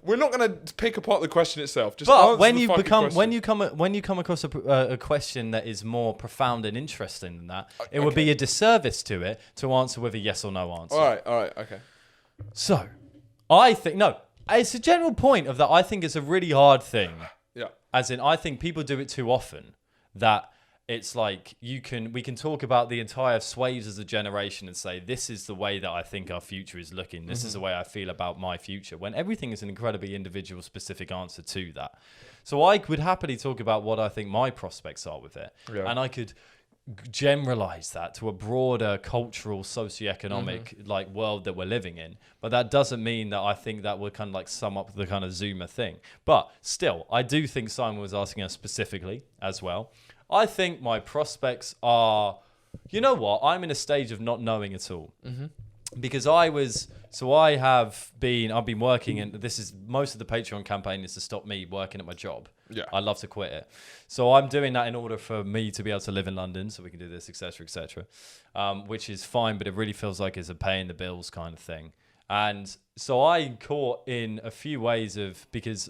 We're not going to pick apart the question itself. Just but answer when the you fucking become question. when you come across a question that is more profound and interesting than that, it would be a disservice to it to answer with a yes or no answer. All right, okay. So, I think it's a general point of that. I think it's a really hard thing. Yeah. As in, I think people do it too often. That it's like we can talk about the entire swathes as a generation and say this is the way that I think our future is looking. This is the way I feel about my future. When everything is an incredibly individual, specific answer to that. So I would happily talk about what I think my prospects are with it, and I could generalize that to a broader cultural, socioeconomic like world that we're living in. But that doesn't mean that I think that would kind of like sum up the kind of Zoomer thing. But still, I do think Simon was asking us specifically as well. I think my prospects are, I'm in a stage of not knowing at all. Because I've been working, and this is most of the Patreon campaign is to stop me working at my job. Yeah. I love to quit it. So I'm doing that in order for me to be able to live in London so we can do this, etc., which is fine, but it really feels like it's a paying the bills kind of thing. And so I caught in a few ways because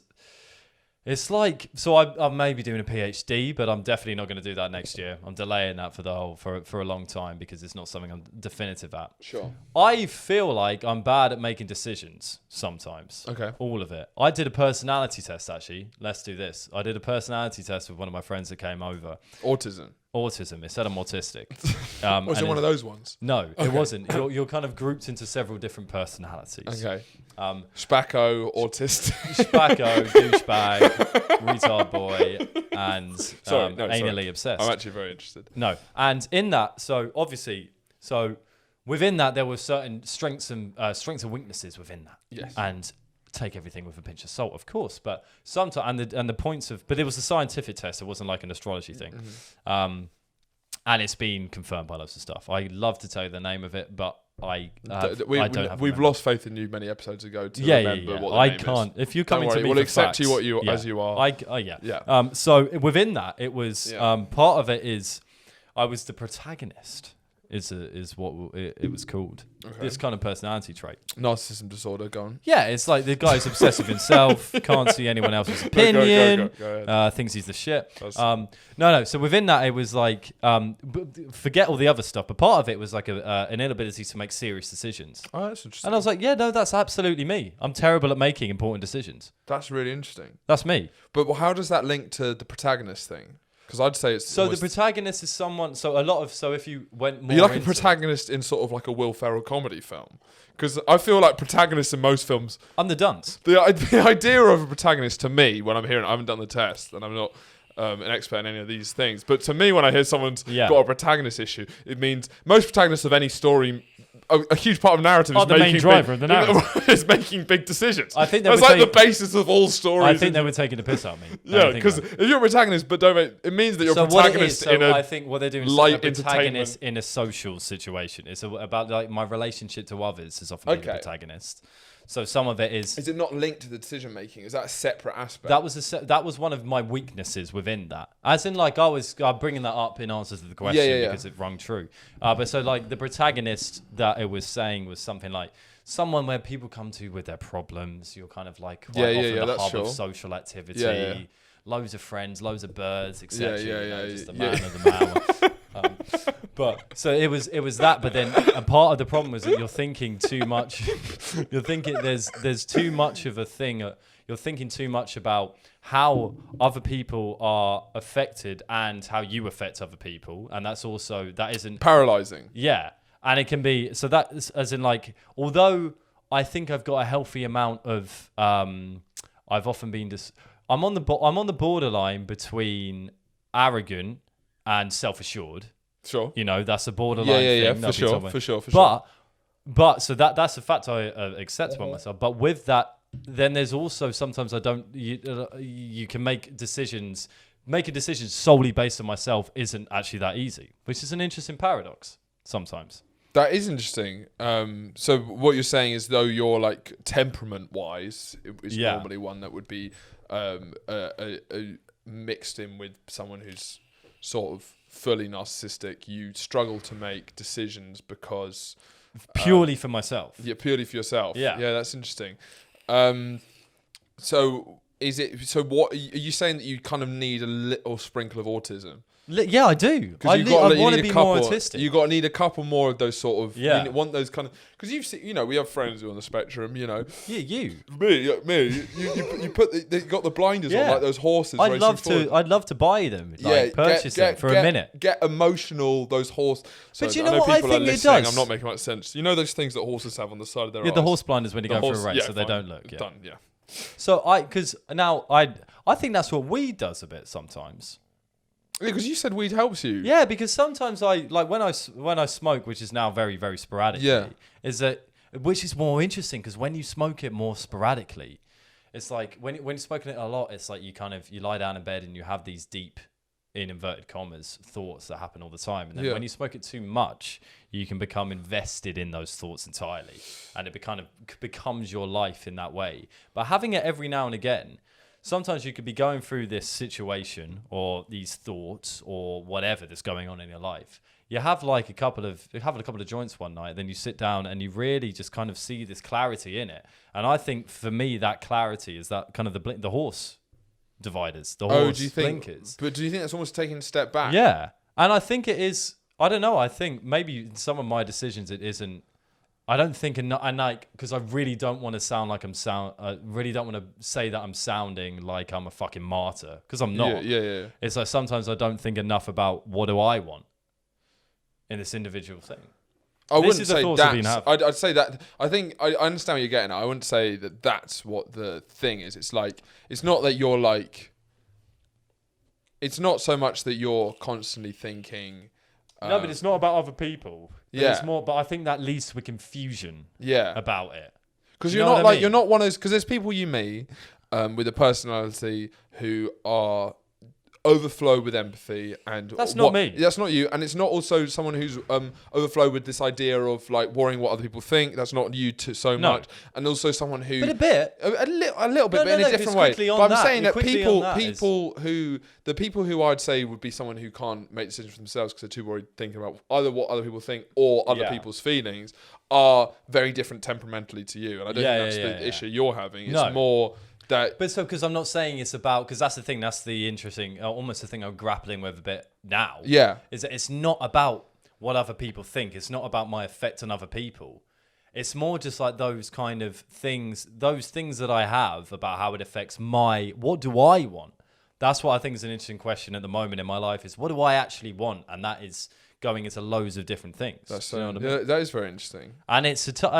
it's like, so I'm maybe doing a PhD, but I'm definitely not going to do that next year. I'm delaying that for a long time because it's not something I'm definitive at. Sure. I feel like I'm bad at making decisions sometimes. Okay. All of it. I did a personality test, actually. Let's do this. I did a personality test with one of my friends that came over. Autism. It said I'm autistic. Was it one of those ones? No, it wasn't. You're kind of grouped into several different personalities. Okay. Spacko, autistic. Spacko, douchebag, retard boy, and anally obsessed. I'm actually very interested. No, and in that, within that, there were certain strengths and weaknesses within that. Yes. And take everything with a pinch of salt, of course, but sometimes and the points of, but it was a scientific test. It wasn't like an astrology thing. And it's been confirmed by lots of stuff. I love to tell you the name of it, but I don't have. We've lost faith in you many episodes ago to remember what the I name can't. is. If you're coming to me, we'll for accept facts, you as you are. Yeah. So within that, it was part of it is I was the protagonist is what it was called. Okay. This kind of personality trait. Narcissism disorder. Go on. Yeah, it's like the guy's obsessed with himself, can't see anyone else's opinion, Go ahead. thinks he's the shit. No. So within that, it was like, forget all the other stuff, but part of it was like an inability to make serious decisions. Oh, that's interesting. And I was like, yeah, no, that's absolutely me. I'm terrible at making important decisions. That's really interesting. That's me. But how does that link to the protagonist thing? Because I'd say it's so the protagonist is someone. So if you went more, you're like a protagonist in sort of like a Will Ferrell comedy film. Because I feel like protagonists in most films. I'm the dunce. The idea of a protagonist to me, when I'm hearing, I haven't done the test, and I'm not an expert in any of these things. But to me, when I hear someone's got a protagonist issue, it means most protagonists of any story. A huge part of narrative is the main driver of the narrative is making big decisions. I think that's like the basis of all stories. I think they were taking the piss out of me. Yeah, because if you're a protagonist, but it means that you're a protagonist in a. I think what they're doing is light a protagonist in a social situation. It's about like my relationship to others is often being a protagonist. So some of it is. Is it not linked to the decision making? Is that a separate aspect? That was one of my weaknesses within that. As in, like, I was bringing that up in answer to the question because it rung true. But so like the protagonist that it was saying was something like someone where people come to with their problems. You're kind of like often the hub of social activity. Loads of friends, loads of birds, etc. Just the man of the hour. But so it was that, but then a part of the problem was that you're thinking too much. You're thinking there's too much of a thing. You're thinking too much about how other people are affected and how you affect other people, and that isn't paralyzing. Yeah, and it can be so that as in like although I think I've got a healthy amount of I've often been I'm on the borderline between arrogant and self-assured. Sure. You know, that's a borderline thing. Yeah, for sure. But so that's a fact I accept about myself. But with that, then there's also sometimes you can make decisions. Making decisions solely based on myself isn't actually that easy, which is an interesting paradox sometimes. That is interesting. So what you're saying is though you're like temperament-wise is normally one that would be mixed in with someone who's sort of fully narcissistic, you struggle to make decisions because purely for myself. Yeah, purely for yourself. Yeah, that's interesting. So what are you saying that you kind of need a little sprinkle of autism? Yeah, I do. I want to be more autistic. You got to need a couple more of those sort of. Yeah. You want those kind of because you've seen. You know, we have friends who are on the spectrum. You know. Yeah, you. Me. You put they got the blinders on like those horses. I'd love to buy them. Purchase them for a minute. Get emotional. Those horses. But you know what I think it does. I'm not making much sense. You know those things that horses have on the side of their eyes. Yeah, the horse blinders when you go for a race, so they don't look. Yeah. Done. Yeah. So I think that's what weed does a bit sometimes. Because you said weed helps you. Yeah, because sometimes I like when I smoke, which is now very, very sporadically, which is more interesting because when you smoke it more sporadically, it's like when you're smoking it a lot, it's like you lie down in bed and you have these deep, in inverted commas, thoughts that happen all the time. And then when you smoke it too much, you can become invested in those thoughts entirely. And it kind of becomes your life in that way. But having it every now and again, sometimes you could be going through this situation or these thoughts or whatever that's going on in your life. You have a couple of joints one night, then you sit down and you really just kind of see this clarity in it. And I think for me, that clarity is that kind of the horse dividers, the horse blinkers. But do you think that's almost taking a step back? Yeah. And I think it is, I don't know, I think maybe in some of my decisions it isn't, I don't think, because I really don't want to sound like I really don't want to say that I'm sounding like I'm a fucking martyr, because I'm not. Yeah. It's like sometimes I don't think enough about what do I want in this individual thing. I wouldn't say that. I'd say that. I think I understand what you're getting at. I wouldn't say that that's what the thing is. It's like, it's not that you're like, it's not so much that you're constantly thinking. No, but it's not about other people. Yeah. It's more, but I think that leads to a confusion. Yeah. About it. Because you're not like, you're not one of those, because there's people you meet with a personality who are overflow with empathy, and that's not me. That's not you, and it's not also someone who's overflow with this idea of like worrying what other people think. That's not you so much, and also someone who but a bit, a little bit, but in a different way. But I'm saying that the people who I'd say would be someone who can't make decisions for themselves because they're too worried thinking about either what other people think or other people's feelings are very different temperamentally to you, and I don't think that's the issue you're having. It's more. But so, because I'm not saying it's about, because that's the thing, that's the interesting, almost the thing I'm grappling with a bit now. Yeah. Is that it's not about what other people think. It's not about my effect on other people. It's more just like those kind of things, those things that I have about how it affects what do I want? That's what I think is an interesting question at the moment in my life is what do I actually want? And that is going into loads of different things. That's you know what I mean? That is very interesting. And it's a tough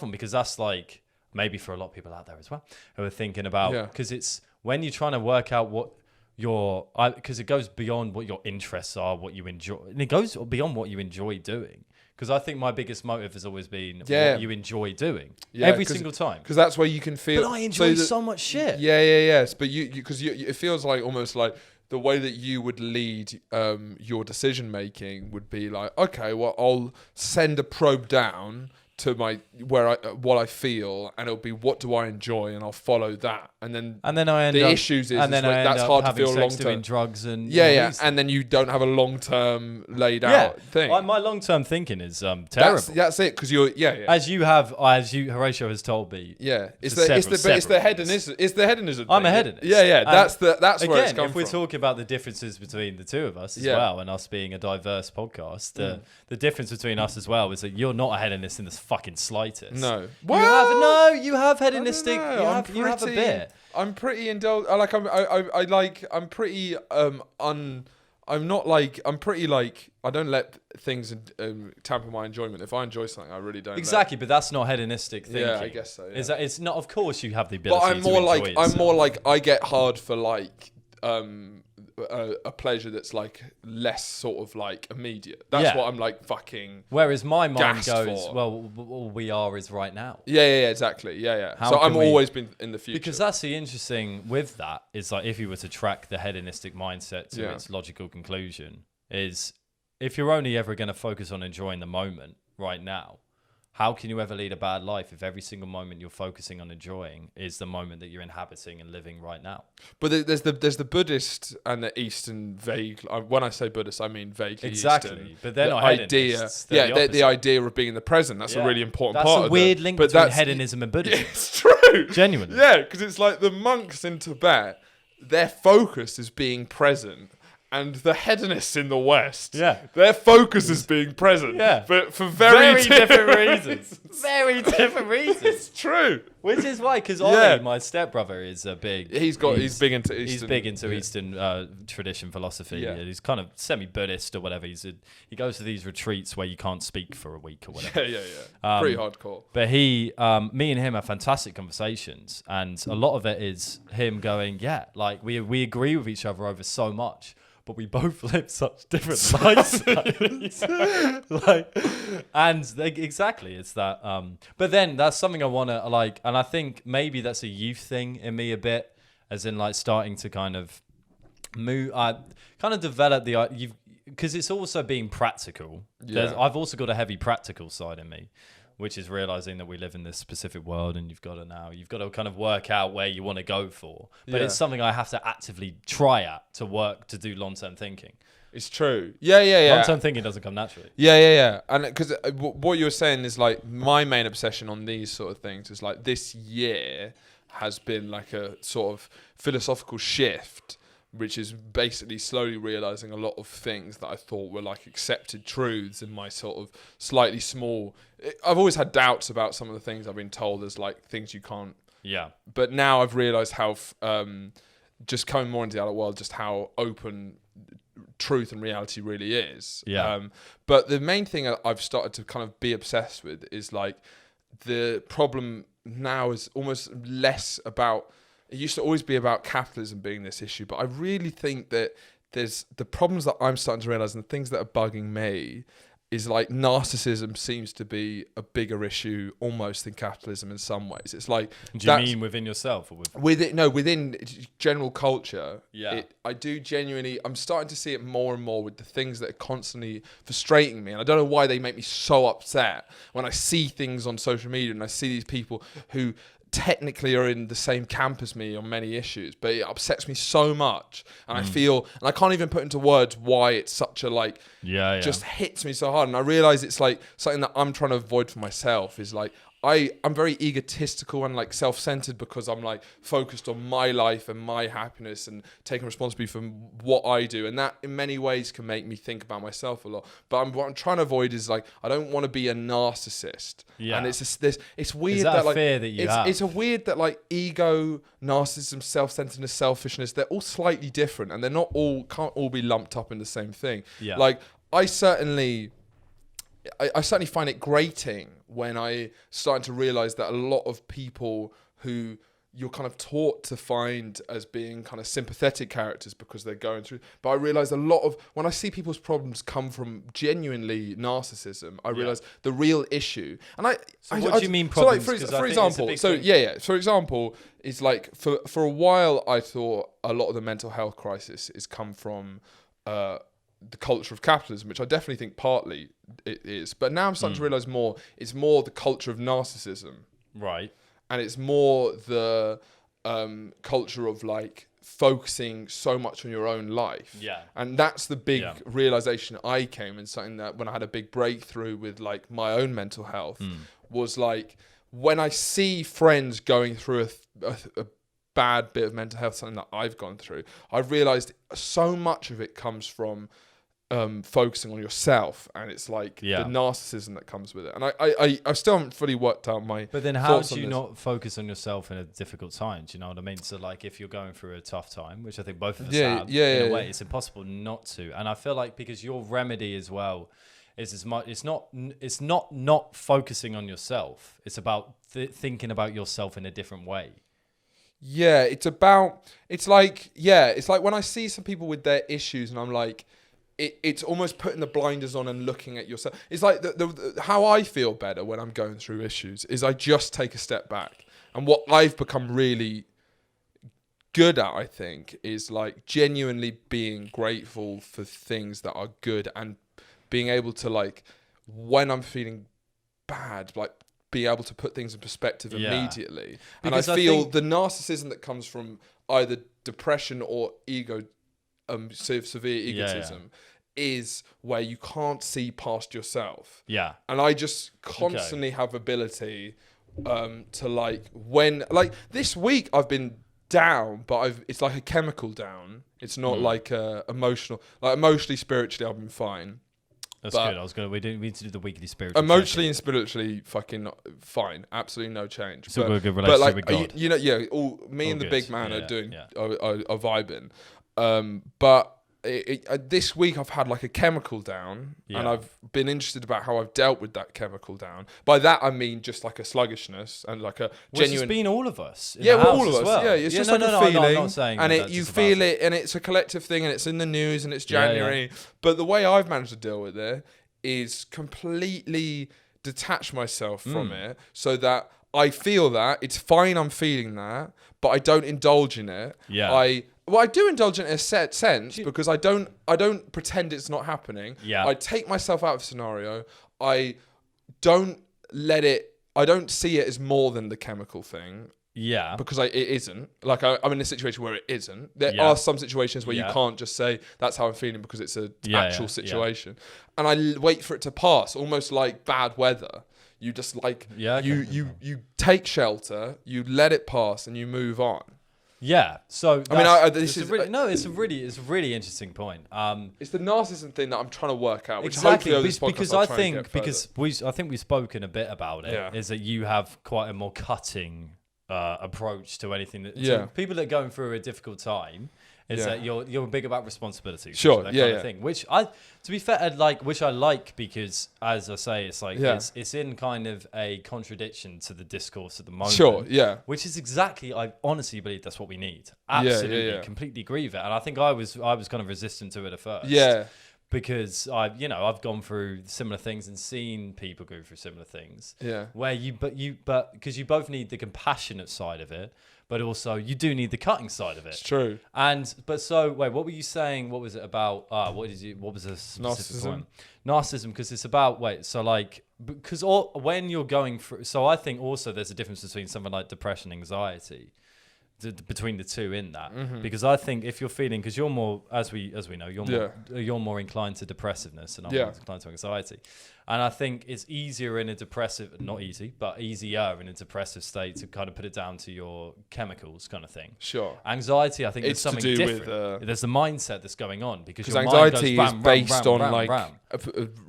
one because that's like, maybe for a lot of people out there as well who are thinking about, because it's when you're trying to work out what because it goes beyond what your interests are, what you enjoy, and it goes beyond what you enjoy doing. Because I think my biggest motive has always been what you enjoy doing every single time. Because that's where you can feel. But I enjoy so much shit. Yes. But because it feels like almost like the way that you would lead your decision making would be like, okay, well, I'll send a probe down to what I feel, and it'll be what do I enjoy, and I'll follow that, and then I end up, issues is that's hard to feel long term. Drugs and and then you don't have a long term laid out thing. My long term thinking is terrible. That's it, because you're as Horatio has told me. It's the hedonism. It's the hedonism. I'm a hedonist. That's where it's come from. If we're talking about the differences between the two of us as well, and us being a diverse podcast, the difference between us as well is that you're not a hedonist in the fucking slightest. No. You have hedonistic. You have a bit. I'm pretty indulgent. I'm pretty I don't let things tamper my enjoyment. If I enjoy something, I really don't. Exactly, but that's not hedonistic thinking. Yeah, I guess so. Yeah. Is that it's not? Of course, you have the ability. But I'm more like I get hard for like a pleasure that's like less sort of like immediate. That's what I'm like fucking. Whereas my mind goes, well, all we are is right now. Yeah, exactly. Yeah. So I'm always been in the future. Because that's the interesting with that is like if you were to track the hedonistic mindset to its logical conclusion is if you're only ever going to focus on enjoying the moment right now, how can you ever lead a bad life if every single moment you're focusing on enjoying is the moment that you're inhabiting and living right now? But there's the Buddhist and the Eastern vague. When I say Buddhist, I mean vaguely Exactly, Eastern. but they're not hedonists. The idea of being in the present. That's a really important part. That's a weird link between hedonism and Buddhism. It's true. Genuinely. Yeah, because it's like the monks in Tibet. Their focus is being present. And the hedonists in the West, their focus is being present, but for very different reasons. Very different reasons. It's true. Which is why, because Ollie, my stepbrother, is a big. He's big into Eastern. He's big into Eastern tradition philosophy. Yeah. He's kind of semi-Buddhist or whatever. He goes to these retreats where you can't speak for a week or whatever. Yeah. Pretty hardcore. But me and him have fantastic conversations, and a lot of it is him going, like we agree with each other over so much. But we both live such different lifestyles. Exactly, it's that. But then that's something I want to like, and I think maybe that's a youth thing in me a bit, as in like starting to kind of move. I kind of develop because it's also being practical. I've also got a heavy practical side in me, which is realizing that we live in this specific world and you've got to kind of work out where you want to go for. But it's something I have to actively try at to do long-term thinking. It's true. Yeah. Long-term thinking doesn't come naturally. Yeah. And because what you were saying is like my main obsession on these sort of things is like this year has been like a sort of philosophical shift, which is basically slowly realizing a lot of things that I thought were like accepted truths in my sort of slightly small. I've always had doubts about some of the things I've been told as like things you can't. Yeah. But now I've realized how just coming more into the adult world, just how open truth and reality really is. Yeah. But the main thing I've started to kind of be obsessed with is like the problem now is almost less about. It used to always be about capitalism being this issue, but I really think that there's the problems that I'm starting to realize and the things that are bugging me is like narcissism seems to be a bigger issue almost than capitalism in some ways. It's like, do you mean within yourself or within general culture? Yeah, I do genuinely. I'm starting to see it more and more with the things that are constantly frustrating me, and I don't know why they make me so upset when I see things on social media and I see these people who technically are in the same camp as me on many issues, but it upsets me so much, and I feel, and I can't even put into words why it's such a like, just hits me so hard. And I realize it's like something that I'm trying to avoid for myself is like, I'm very egotistical and like self-centered because I'm like focused on my life and my happiness and taking responsibility for what I do, and that in many ways can make me think about myself a lot. But what I'm trying to avoid is like, I don't want to be a narcissist. And it's just this. It's weird that like fear that you have? It's a weird that like ego, narcissism, self-centeredness, selfishness, they're all slightly different, and they're not all can't all be lumped up in the same thing. Like I certainly find it grating when I started to realize that a lot of people who you're kind of taught to find as being kind of sympathetic characters because they're going through, but I realize a lot of, when I see people's problems come from genuinely narcissism, I realize the real issue. And what do you mean problems? So like, for example, for example, it's like for a while I thought a lot of the mental health crisis is come from the culture of capitalism, which I definitely think partly it is. But now I'm starting to realize it's more the culture of narcissism. Right. And it's more the culture of like focusing so much on your own life. Yeah. And that's the big realization I came in, something that when I had a big breakthrough with like my own mental health was like, when I see friends going through a bad bit of mental health, something that I've gone through, I've realized so much of it comes from focusing on yourself, and it's like the narcissism that comes with it. And I still haven't fully worked out my But then how do you not focus on yourself in a difficult time? Do you know what I mean? So like if you're going through a tough time, which I think both of us have, in a way, it's impossible not to. And I feel like because your remedy as well is as much, it's not focusing on yourself. It's about thinking about yourself in a different way. Yeah, it's like when I see some people with their issues and I'm like, it's almost putting the blinders on and looking at yourself. It's like how I feel better when I'm going through issues is I just take a step back. And what I've become really good at, I think, is like genuinely being grateful for things that are good and being able to like, when I'm feeling bad, like be able to put things in perspective immediately. Because and I feel the narcissism that comes from either depression or severe egotism is where you can't see past yourself. Yeah. And I just constantly have ability to like, when like this week I've been down, but it's like a chemical down. It's not like emotional, like emotionally, spiritually I've been fine. That's good. We need to do the weekly spiritual. Emotionally and spiritually, fucking fine. Absolutely no change. So we're a good relationship with God. You know, me and the big man are doing are vibing. But this week I've had like a chemical down, and I've been interested about how I've dealt with that chemical down. By that I mean just like a sluggishness and like a genuine. Which has been all of us. All of us. Well. Yeah, it's just a feeling, I'm not saying and you feel it, and it's a collective thing, and it's in the news, and it's January. Yeah. But the way I've managed to deal with it is completely detach myself from it, so that I feel that it's fine. I'm feeling that, but I don't indulge in it. Yeah. I do indulge in it in a set sense because I don't pretend it's not happening. Yeah. I take myself out of the scenario. I don't see it as more than the chemical thing. Yeah. Because it isn't. Like I'm in a situation where it isn't. There are some situations where you can't just say that's how I'm feeling because it's an actual situation. And I wait for it to pass, almost like bad weather. You just like you take shelter, you let it pass, and you move on. Yeah, so it's a really interesting point. It's the narcissism thing that I'm trying to work out. Which exactly, because I think we've spoken a bit about it. Yeah. Is that you have quite a more cutting approach to anything that to people that are going through a difficult time. Is that you're big about responsibility, sure, that kind of thing. Which to be fair, which I like because, as I say, it's like it's in kind of a contradiction to the discourse at the moment. Sure, yeah. Which is exactly, I honestly believe that's what we need. Absolutely, completely agree with it. And I think I was kind of resistant to it at first. Yeah. because I've gone through similar things and seen people go through similar things. Yeah. Where but because you both need the compassionate side of it, but also you do need the cutting side of it. It's true. So wait, what were you saying? What was it about? What was the specific point? Narcissism, because it's about when you're going through. So I think also there's a difference between something like depression, anxiety, between the two in that, because I think if you're feeling, because you're more, as we know, you're more inclined to depressiveness and I'm more inclined to anxiety, and I think it's easier in a depressive, not easy, but easier in a depressive state to kind of put it down to your chemicals kind of thing. Sure. Anxiety, I think it's something to do different. There's the mindset that's going on because your anxiety mind goes is based on a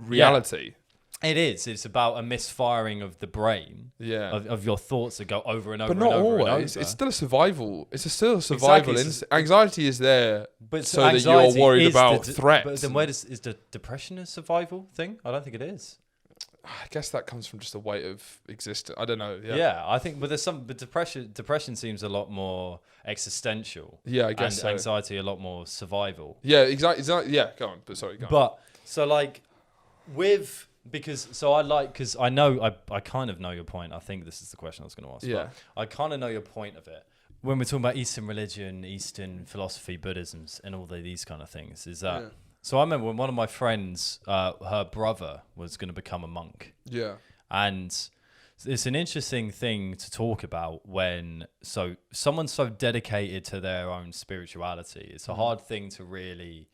reality. Yeah. It is. It's about a misfiring of the brain. Yeah. Of your thoughts that go over and over. But not and over always. And over. It's still a survival. It's still a survival. Exactly. Anxiety is there, but so that you're worried about threats. But then is the depression a survival thing? I don't think it is. I guess that comes from just the weight of existence. I don't know. Yeah, I think, but depression seems a lot more existential. Yeah, I guess and so. Anxiety a lot more survival. Yeah, exactly. Yeah, go on. But sorry, go on. But so because I know I kind of know your point. I think this is the question I was going to ask. Yeah, but I kind of know your point of it. When we're talking about Eastern religion, Eastern philosophy, Buddhisms, and all these kind of things, is that. Yeah. So I remember when one of my friends, her brother was going to become a monk. Yeah. And it's an interesting thing to talk about when someone's so dedicated to their own spirituality. It's a hard thing to really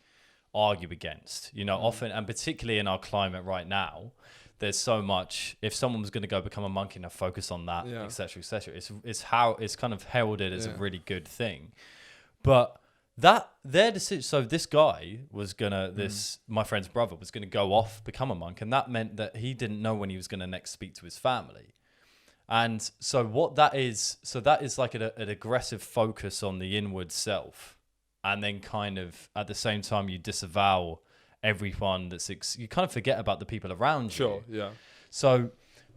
argue against, often, and particularly in our climate right now, there's so much. If someone was going to go become a monk and focus on that, etc., it's kind of heralded as a really good thing, but that their decision. So this guy was my friend's brother was gonna go off, become a monk, and that meant that he didn't know when he was gonna next speak to his family. And so that is like an aggressive focus on the inward self, and then kind of at the same time you disavow everyone you kind of forget about the people around you. Sure, yeah. So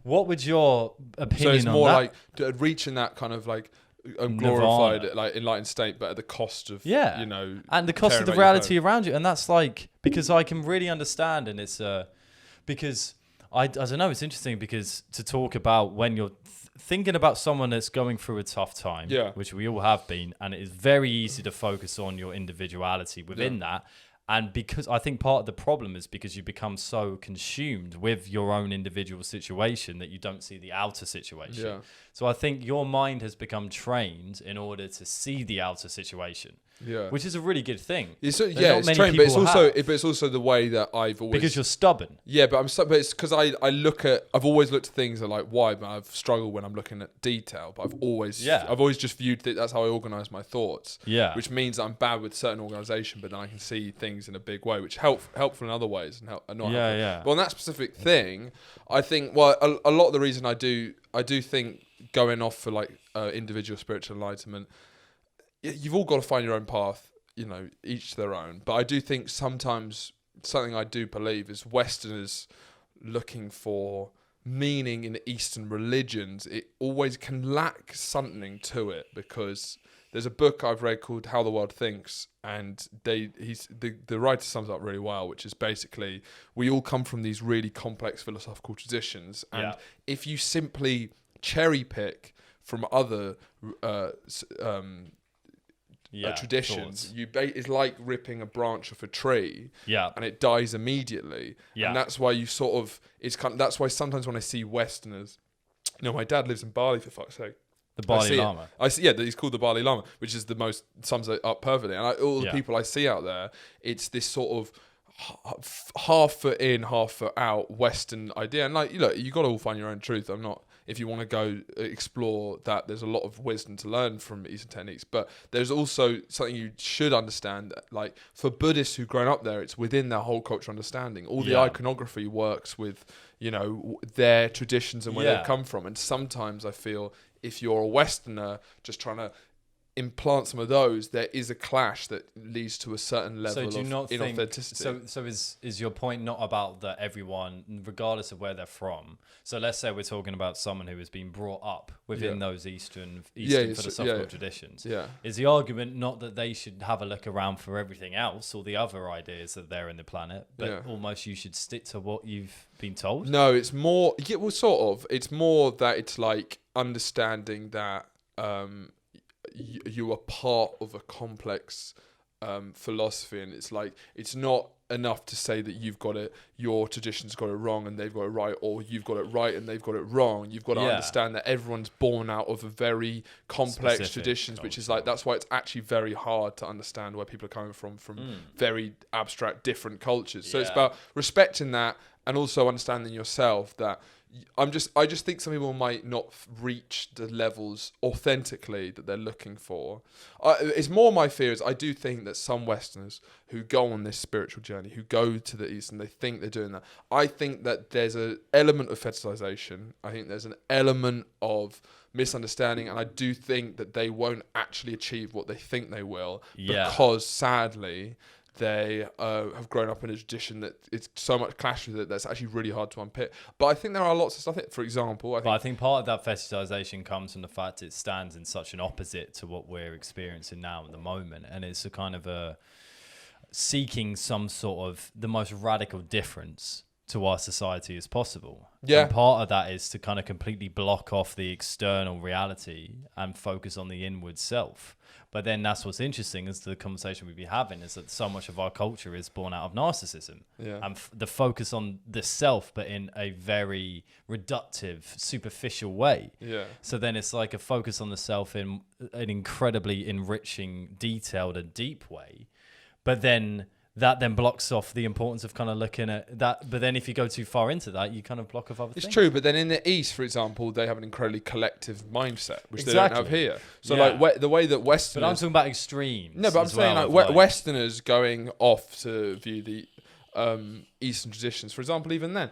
what would your opinion on that? So it's more like reaching that kind of like glorified, like enlightened state, but at the cost of and the cost of the reality around you. And that's like, because I can really understand, and it's because I don't know, it's interesting because to talk about when you're thinking about someone that's going through a tough time, which we all have been, and it is very easy to focus on your individuality within that. And because I think part of the problem is because you become so consumed with your own individual situation that you don't see the outer situation. Yeah. So I think your mind has become trained in order to see the outer situation. Yeah. Which is a really good thing. It's trained, but it's also the way that I've always, because you're stubborn. Yeah, but it's because I've always looked at things that like why, but I've struggled when I'm looking at detail. But I've always just viewed that that's how I organise my thoughts. Yeah. Which means that I'm bad with certain organisation, but then I can see things in a big way, which helpful in other ways and not helpful. Yeah. But on that specific thing, I think a lot of the reason I do think going off for like individual spiritual enlightenment. You've all got to find your own path, each their own. But I do think sometimes something I do believe is Westerners looking for meaning in Eastern religions. It always can lack something to it, because there's a book I've read called How the World Thinks, and the writer sums up really well, which is basically we all come from these really complex philosophical traditions, and if you simply cherry pick from other traditions, it's like ripping a branch off a tree, and it dies immediately. And that's why that's why sometimes when I see Westerners, my dad lives in Bali, for fuck's sake. The Bali Lama. He's called the Bali Lama, which is the most, sums it up perfectly. And all the people I see out there, it's this sort of half foot in, half foot out Western idea. And like, you got to all find your own truth. If you want to go explore that, there's a lot of wisdom to learn from Eastern techniques. But there's also something you should understand. Like for Buddhists who've grown up there, it's within their whole cultural understanding. All the iconography works with, their traditions and where they've come from. And sometimes I feel if you're a Westerner just trying to implant some of those, there is a clash that leads to a certain level of inauthenticity. So is your point not about that everyone, regardless of where they're from? So let's say we're talking about someone who has been brought up within those Eastern philosophical traditions. Yeah. Is the argument not that they should have a look around for everything else or the other ideas that they're in the planet, but almost you should stick to what you've been told? No, it's more. Yeah, well, sort of. It's more that it's like understanding that you are part of a complex philosophy, and it's like it's not enough to say that you've got it, your tradition's got it wrong and they've got it right, or you've got it right and they've got it wrong. You've got to understand that everyone's born out of a very complex traditions, which is like, that's why it's actually very hard to understand where people are coming from very abstract different cultures. So it's about respecting that and also understanding yourself that I just think some people might not reach the levels authentically that they're looking for. It's more my fear is I do think that some Westerners who go on this spiritual journey, who go to the East and they think they're doing that, I think that there's an element of fetishization. I think there's an element of misunderstanding, and I do think that they won't actually achieve what they think they will because sadly they have grown up in a tradition that it's so much clash with it that's actually really hard to unpick. But I think there are lots of stuff. For example, I think part of that fetishization comes from the fact it stands in such an opposite to what we're experiencing now at the moment, and it's a kind of a seeking some sort of the most radical difference to our society as possible. Yeah. And part of that is to kind of completely block off the external reality and focus on the inward self. But then that's what's interesting is the conversation we've been having is that so much of our culture is born out of narcissism and the focus on the self, but in a very reductive, superficial way. Yeah. So then it's like a focus on the self in an incredibly enriching, detailed and deep way. But then that then blocks off the importance of kind of looking at that. But then if you go too far into that, you kind of block off other things. It's true, but then in the East, for example, they have an incredibly collective mindset, which they don't have here. So like the way that Westerners... But I'm talking about extremes. No, but I'm saying like Westerners going off to view the Eastern traditions, for example, even then,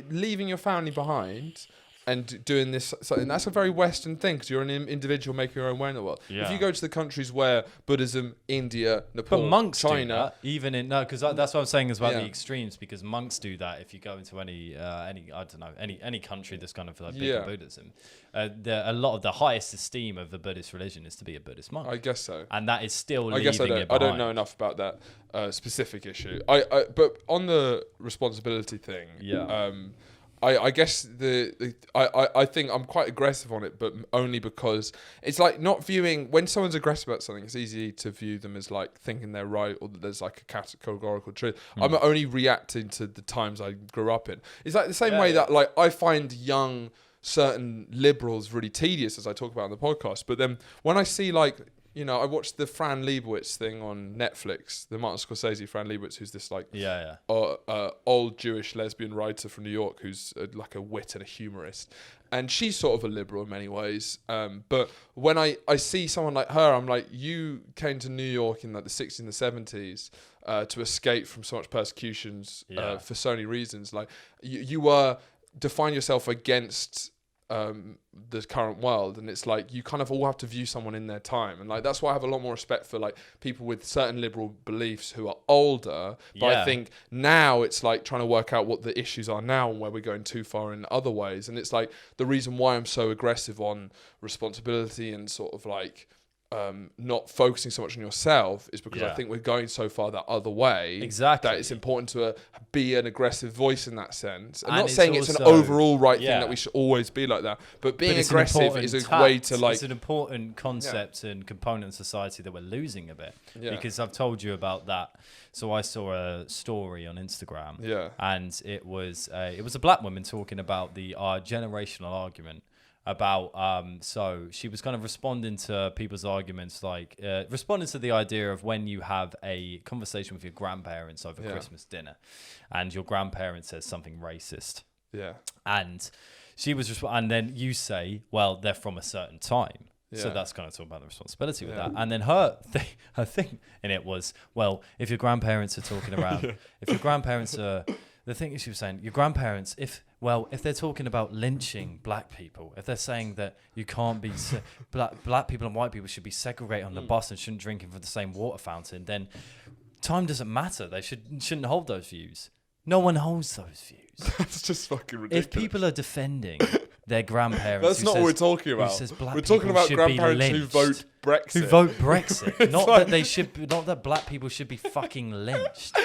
leaving your family behind and doing this, something that's a very Western thing because you're an individual making your own way in the world. Yeah. If you go to the countries where Buddhism, India, Nepal, but monks China, do that, even in because that's what I'm saying is about the extremes. Because monks do that. If you go into any country that's kind of like big in Buddhism, a lot of the highest esteem of the Buddhist religion is to be a Buddhist monk. I guess so. And that is still. I guess I don't know enough about that specific issue. But on the responsibility thing, I guess I think I'm quite aggressive on it, but only because it's like not viewing when someone's aggressive about something. It's easy to view them as like thinking they're right or that there's like a categorical truth. I'm only reacting to the times I grew up in. It's like the same way that like I find young certain liberals really tedious as I talk about on the podcast. But then when I see like, you know, I watched the Fran Lebowitz thing on Netflix, the Martin Scorsese Fran Lebowitz, who's this like old Jewish lesbian writer from New York who's like a wit and a humorist. And she's sort of a liberal in many ways. But when I see someone like her, I'm like, you came to New York in like the 60s and the 70s to escape from so much persecutions for so many reasons. Like you were define yourself against the current world, and it's like you kind of all have to view someone in their time, and like that's why I have a lot more respect for like people with certain liberal beliefs who are older. But I think now it's like trying to work out what the issues are now and where we're going too far in other ways, and it's like the reason why I'm so aggressive on responsibility and sort of like not focusing so much on yourself is because I think we're going so far that other way that it's important to be an aggressive voice in that sense. I'm not saying it's an overall right thing that we should always be like that, but being aggressive is a way to like... It's an important concept and component of society that we're losing a bit because I've told you about that. So I saw a story on Instagram and it was a black woman talking about the generational argument about so she was kind of responding to people's arguments, like responding to the idea of when you have a conversation with your grandparents over Christmas dinner and your grandparent says something racist, and she was and then you say, well, they're from a certain time, so that's kind of talking about the responsibility with that. And then her thing in it was, well, if your grandparents are talking around if your grandparents are, the thing is, she was saying, your grandparents, well, if they're talking about lynching black people, if they're saying that you can't be black people and white people should be segregated on the bus and shouldn't drink from the same water fountain, then time doesn't matter. They shouldn't hold those views. No one holds those views. That's just fucking ridiculous. If people are defending their grandparents, that's not what we're talking about. We're talking about grandparents who vote Brexit. Who vote Brexit. Not that black people should be fucking lynched.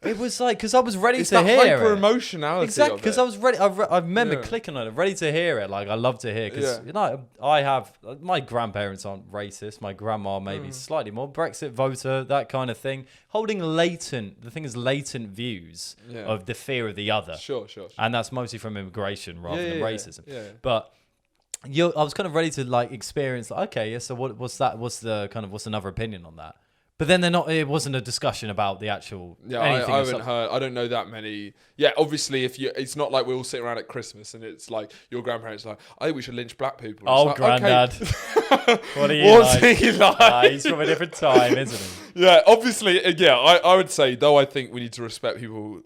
It was like, because I was ready to hear it. It's hyper emotionality. Exactly, because I was ready. I remember clicking on it, ready to hear it. Like, I love to hear, because I have, my grandparents aren't racist. My grandma maybe slightly more Brexit voter, that kind of thing. Holding latent views of the fear of the other. Sure. And that's mostly from immigration rather than racism. Yeah. But I was kind of ready to like experience. Like, okay, yeah. So what's that? What's another opinion on that? But then it wasn't a discussion about the actual. Yeah, I haven't heard. I don't know that many. Yeah, obviously, it's not like we all sit around at Christmas and it's like your grandparents are like, I think we should lynch black people. Oh, like, granddad. Okay. What are you What's he like? He's from a different time, isn't he? Yeah, obviously, I would say, though, I think we need to respect people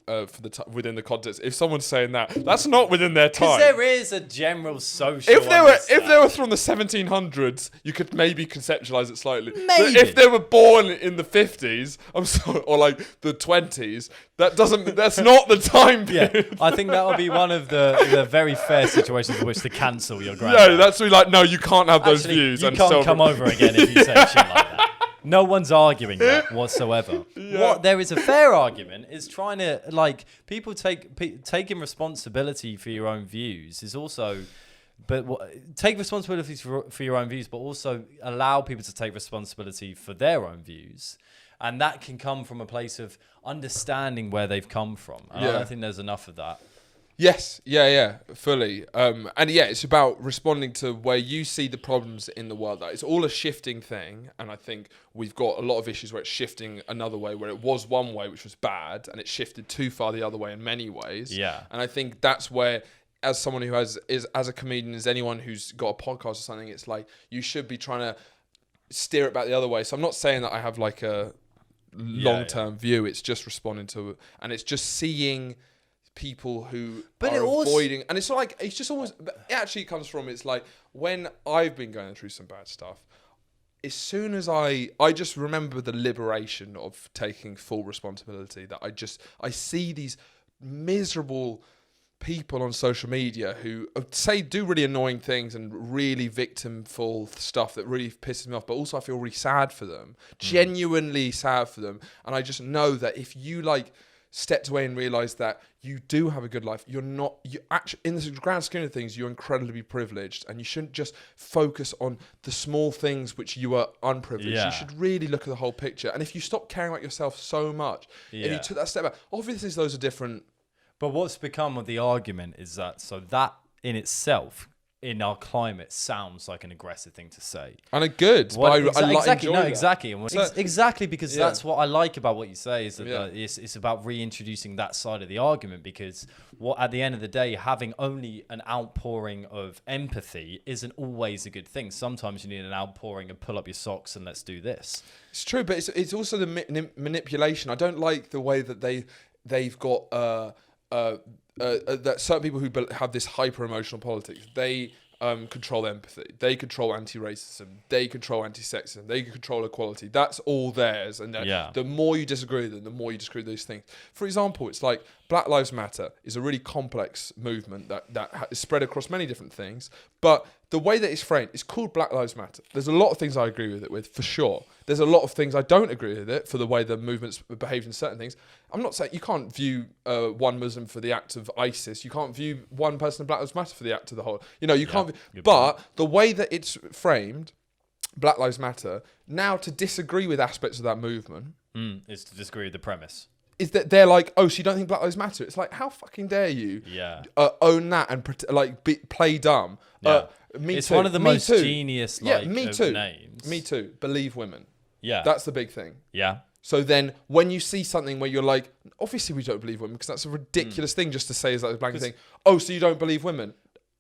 within the context. If someone's saying that's not within their time. Because there is a general social. If they were from the 1700s, you could maybe conceptualize it slightly. Maybe. But if they were born in the 50s, I'm sorry, or like the 20s, that's not the time period. Yeah, I think that would be one of the very fair situations in which to cancel your granddad. Yeah, that's really like, no, you can't have those views. You can't come over again if you say shit like that. No one's arguing that whatsoever. Yeah. What there is a fair argument is trying to, like, people taking responsibility for your own views is also, take responsibility for your own views, but also allow people to take responsibility for their own views. And that can come from a place of understanding where they've come from. And I don't think there's enough of that. Yes, yeah, fully. And yeah, it's about responding to where you see the problems in the world. It's all a shifting thing, and I think we've got a lot of issues where it's shifting another way, where it was one way, which was bad, and it shifted too far the other way in many ways. Yeah. And I think that's where, as someone who is as a comedian, as anyone who's got a podcast or something, it's like you should be trying to steer it back the other way. So I'm not saying that I have like a long-term view. It's just responding to, and it's just seeing people who are avoiding, and it's like, it's just almost, it actually comes from, it's like when I've been going through some bad stuff, as soon as I just remember the liberation of taking full responsibility, that I see these miserable people on social media who do really annoying things and really victimful stuff that really pisses me off, but also I feel really sad for them, genuinely sad for them. And I just know that if you like stepped away and realized that you do have a good life, you actually, in the grand scheme of things, you're incredibly privileged, and you shouldn't just focus on the small things which you are unprivileged. You should really look at the whole picture. And if you stop caring about yourself so much, and you took that step back, obviously those are different. But what's become of the argument is that, so that in itself, in our climate, sounds like an aggressive thing to say. And because that's what I like about what you say, is that it's about reintroducing that side of the argument, because at the end of the day, having only an outpouring of empathy isn't always a good thing. Sometimes you need an outpouring of pull up your socks and let's do this. It's true, but it's also the manipulation. I don't like the way that they've got that certain people who have this hyper emotional politics, they control empathy, they control anti-racism, they control anti-sexism, they control equality. That's all theirs. And the more you disagree with them, the more you disagree with those things. For example, it's like Black Lives Matter is a really complex movement that is spread across many different things, but the way that it's framed, it's called Black Lives Matter. There's a lot of things I agree with it for sure. There's a lot of things I don't agree with it for the way the movement's behaved in certain things. I'm not saying you can't view one Muslim for the act of ISIS. You can't view one person of Black Lives Matter for the act of the whole. You can't. But the way that it's framed, Black Lives Matter, now to disagree with aspects of that movement is to disagree with the premise. Is that they're like, oh, so you don't think Black Lives Matter? It's like, how fucking dare you own that and play dumb? It's one of the most genius names. Me too. Believe women. Yeah. That's the big thing. Yeah. So then when you see something where you're like, obviously we don't believe women, because that's a ridiculous thing just to say is like a blanket thing. Oh, so you don't believe women?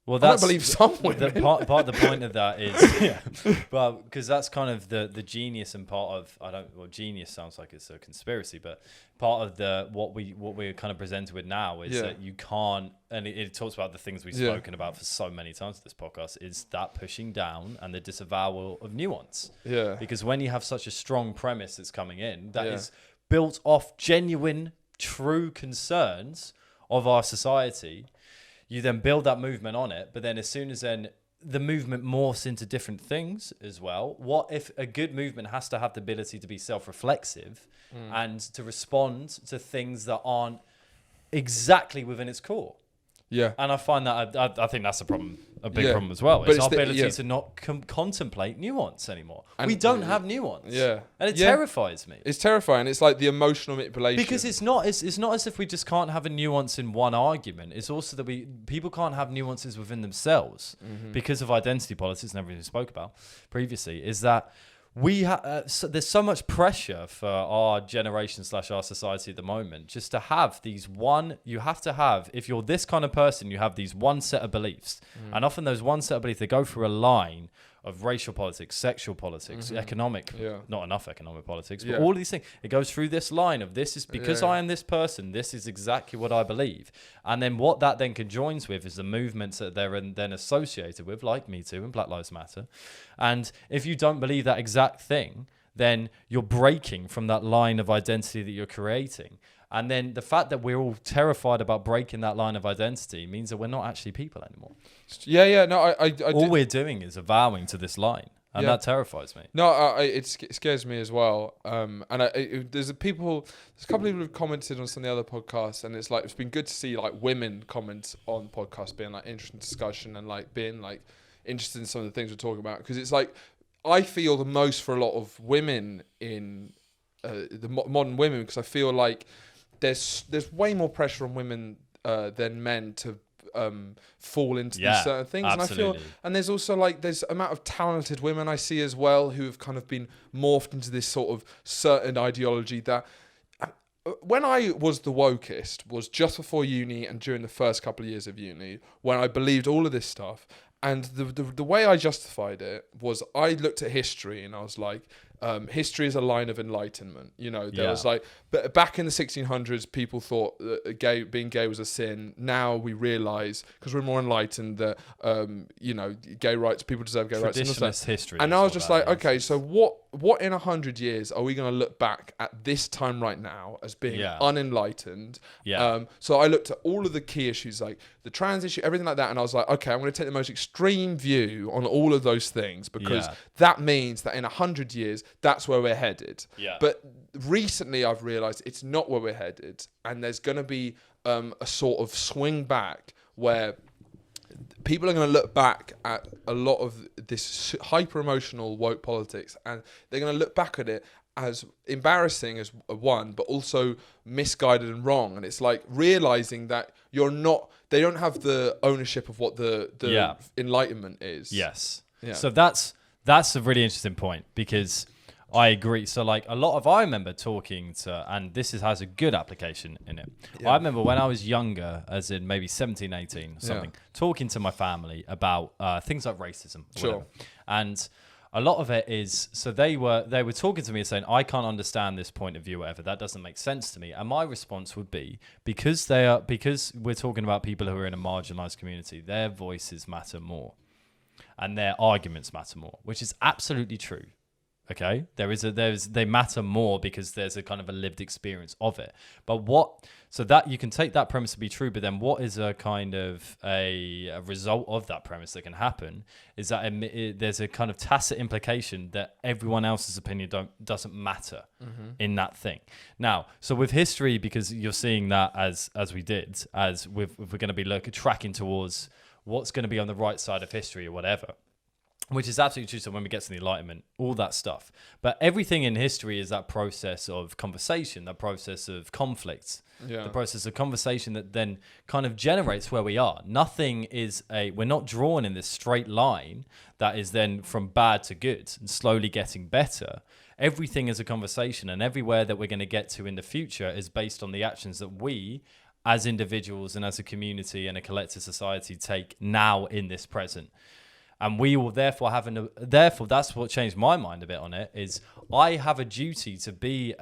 Well, I don't believe some women. Part of the point of that is, well, because that's kind of the genius and part of genius sounds like it's a conspiracy, but part of what we're kind of presented with now is that you can't, and it talks about the things we've spoken about for so many times in this podcast, is that pushing down and the disavowal of nuance. Yeah. Because when you have such a strong premise that's coming in that is built off genuine, true concerns of our society. You then build that movement on it, but then as soon as then the movement morphs into different things as well. What if a good movement has to have the ability to be self-reflexive and to respond to things that aren't exactly within its core? Yeah. And I find that I think that's a problem, a big problem as well. It's our ability to not contemplate nuance anymore. And we don't have nuance. Yeah. And it terrifies me. It's terrifying. It's like the emotional manipulation. Because it's not as if we just can't have a nuance in one argument. It's also that people can't have nuances within themselves because of identity politics and everything we spoke about previously, is that there's so much pressure for our generation / our society at the moment just to have you have to have, if you're this kind of person, you have these one set of beliefs. And often those one set of beliefs, they go through a line of racial politics, sexual politics, economic, not enough economic politics, but all of these things. It goes through this line of this is because I am this person, this is exactly what I believe. And then what that then conjoins with is the movements that they're then associated with, like Me Too and Black Lives Matter. And if you don't believe that exact thing, then you're breaking from that line of identity that you're creating. And then the fact that we're all terrified about breaking that line of identity means that we're not actually people anymore. Yeah. No, all we're doing is avowing to this line. And that terrifies me. No, it scares me as well. And there's a couple of people who've commented on some of the other podcasts, and it's been good to see like women comment on podcasts, being like interesting discussion and like being like interested in some of the things we're talking about, because it's like I feel the most for a lot of women in the modern women, because I feel like there's way more pressure on women than men to fall into these certain things. Absolutely. And I feel, and there's also like there's amount of talented women I see as well who have kind of been morphed into this sort of certain ideology that when I was the wokest was just before uni and during the first couple of years of uni, when I believed all of this stuff. And the way I justified it was I looked at history and I was like, history is a line of enlightenment. You know, there was like, but back in the 1600s, people thought that being gay was a sin. Now we realize, because we're more enlightened, that, gay rights, people deserve gay rights. Traditionalist history. And I was just like, okay, so what in 100 years are we going to look back at this time right now as being unenlightened? So I looked at all of the key issues, like the trans issue, everything like that. And I was like, okay, I'm going to take the most extreme view on all of those things, because that means that in 100 years, that's where we're headed. But recently I've realized it's not where we're headed, and there's going to be a sort of swing back where people are going to look back at a lot of this hyper emotional woke politics, and they're going to look back at it as embarrassing as one, but also misguided and wrong. And it's like realizing that they don't have the ownership of what the enlightenment is. Yes. Yeah. So that's a really interesting point, because I agree. So like I remember talking to, and this has a good application in it. I remember when I was younger, as in maybe 17, 18 or something, talking to my family about things like racism. Sure. And a lot of it is, so they were talking to me and saying, I can't understand this point of view, whatever, that doesn't make sense to me. And my response would be, because we're talking about people who are in a marginalized community, their voices matter more and their arguments matter more, which is absolutely true. Okay, they matter more because there's a kind of a lived experience of it. But so that you can take that premise to be true, but then what is a kind of a result of that premise that can happen is that there's a kind of tacit implication that everyone else's opinion doesn't matter in that thing. Now, so with history, because you're seeing that as we did, if we're going to be tracking towards what's going to be on the right side of history or whatever, which is absolutely true. So when we get to the Enlightenment, all that stuff. But everything in history is that process of conversation, that process of conflict, the process of conversation that then kind of generates where we are. Nothing is we're not drawn in this straight line that is then from bad to good and slowly getting better. Everything is a conversation, and everywhere that we're going to get to in the future is based on the actions that we as individuals and as a community and a collective society take now in this present. And we will therefore therefore that's what changed my mind a bit on it, is I have a duty to be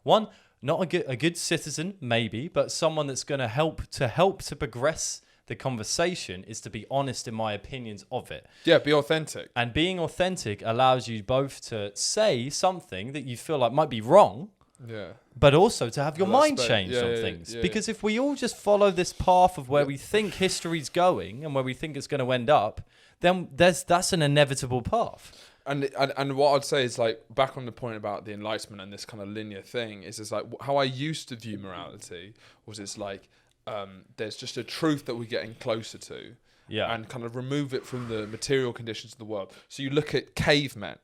not a good citizen maybe, but someone that's going to help to progress the conversation, is to be honest in my opinions of it. Yeah, be authentic. And being authentic allows you both to say something that you feel like might be wrong, but also to have your mind changed on things. Because if we all just follow this path of where we think history's going and where we think it's going to end up, then that's an inevitable path. And what I'd say is, like, back on the point about the Enlightenment and this kind of linear thing, is like how I used to view morality was, it's like there's just a truth that we're getting closer to, and kind of remove it from the material conditions of the world. So you look at cavemen,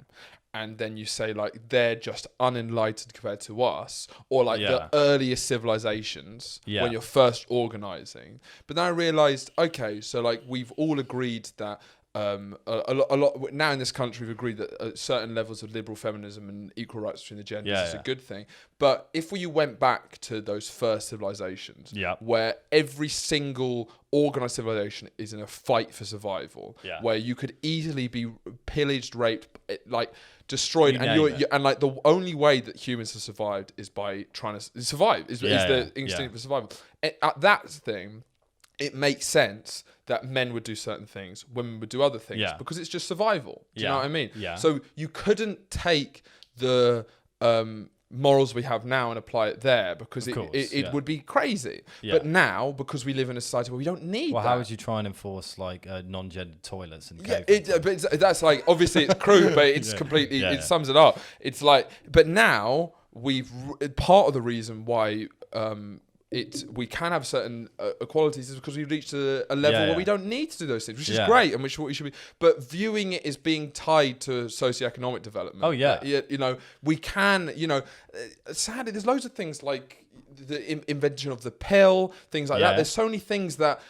and then you say, like, they're just unenlightened compared to us, or like the earliest civilizations when you're first organizing. But then I realized, okay, so like we've all agreed that a lot now in this country, we've agreed that certain levels of liberal feminism and equal rights between the genders is a good thing. But if you went back to those first civilizations, where every single organized civilization is in a fight for survival, where you could easily be pillaged, raped, like destroyed, and like the only way that humans have survived is by trying to survive, is the instinct for survival. At that thing, it makes sense that men would do certain things, women would do other things, because it's just survival. Do you know what I mean? Yeah. So you couldn't take the morals we have now and apply it there, because it would be crazy. Yeah. But now, because we live in a society where we don't need that. How would you try and enforce like non-gendered toilets? And that's like, obviously it's crude, but it's completely, it sums it up. It's like, but now part of the reason why we can have certain equalities is because we've reached a level where we don't need to do those things, which is great, and which what we should be. But viewing it as being tied to socioeconomic development. Oh yeah. We can. Sadly, there's loads of things like the invention of the pill, things like that. There's so many things that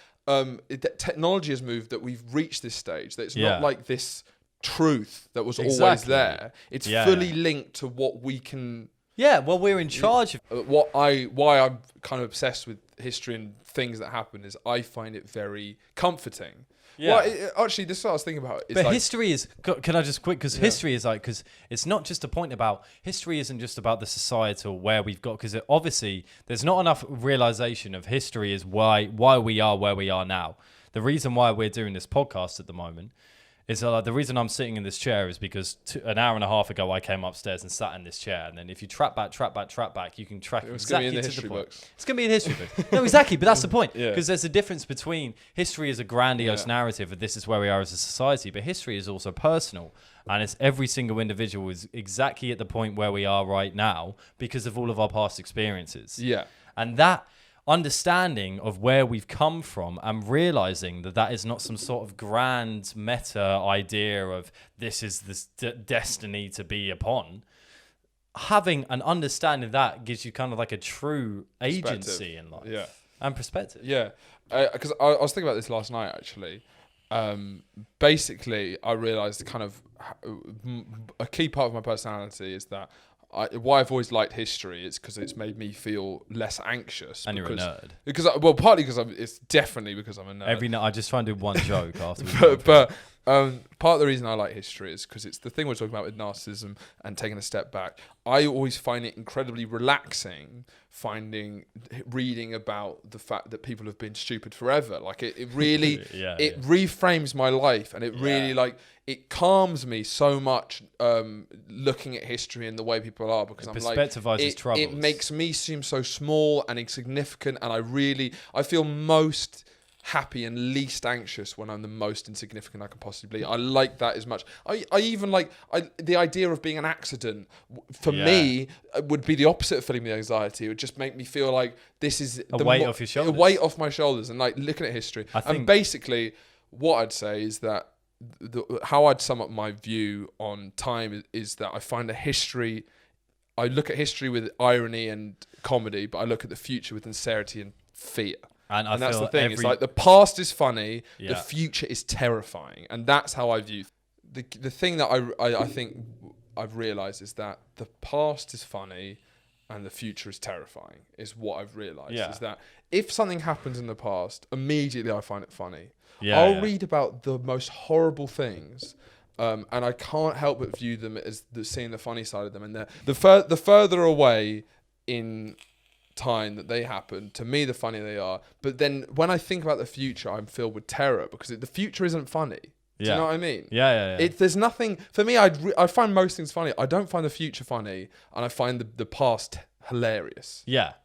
technology has moved, that we've reached this stage that it's not like this truth that was always there. It's fully linked to what we can. Yeah, well, we're in charge of why I'm kind of obsessed with history and things that happen is I find it very comforting. Yeah. Well, actually, this is what I was thinking about. But like, history is. Can I just quick? Because history is like, because it's not just a point about history. Isn't just about the societal where we've got. Because obviously, there's not enough realization of history is why we are where we are now. The reason why we're doing this podcast at the moment is the reason I'm sitting in this chair is because an hour and a half ago I came upstairs and sat in this chair, and then if you track back, you can track exactly to the point. It's going to be in the history books. No, exactly, but that's the point, because there's a difference between history as a grandiose narrative of this is where we are as a society, but history is also personal, and it's every single individual is exactly at the point where we are right now because of all of our past experiences. Yeah, and that understanding of where we've come from and realizing that is not some sort of grand meta idea of this is the destiny to be upon. Having an understanding that gives you kind of like a true agency in life and perspective. Yeah, because I was thinking about this last night actually. Basically, I realized kind of a key part of my personality is that why I've always liked history is because it's made me feel less anxious. And you're a nerd. Partly because it's definitely because I'm a nerd. Every night I just try and do one joke after. But part of the reason I like history is because it's the thing we're talking about with narcissism and taking a step back. I always find it incredibly relaxing reading about the fact that people have been stupid forever. Like it really it reframes my life, and it really it calms me so much looking at history and the way people are, because it makes me seem so small and insignificant, and I feel most happy and least anxious when I'm the most insignificant I can possibly be. I like that as much. I even like the idea of being an accident for me would be the opposite of filling me with anxiety. It would just make me feel like this is a weight off your shoulders. A weight off my shoulders, and like looking at history. And basically what I'd say is that how I'd sum up my view on time is that I find I look at history with irony and comedy, but I look at the future with sincerity and fear. And that's the thing. It's like the past is funny, the future is terrifying, and that's how I view the thing that I think I've realised is that the past is funny, and the future is terrifying, is what I've realised. Yeah. Is that if something happens in the past, immediately I find it funny. Yeah, I'll read about the most horrible things, and I can't help but view them as seeing the funny side of them. And the further away in time that they happen, to me, the funnier they are. But then when I think about the future, I'm filled with terror because the future isn't funny. Do you know what I mean? Yeah. There's nothing for me. I find most things funny. I don't find the future funny, and I find the past hilarious. Yeah.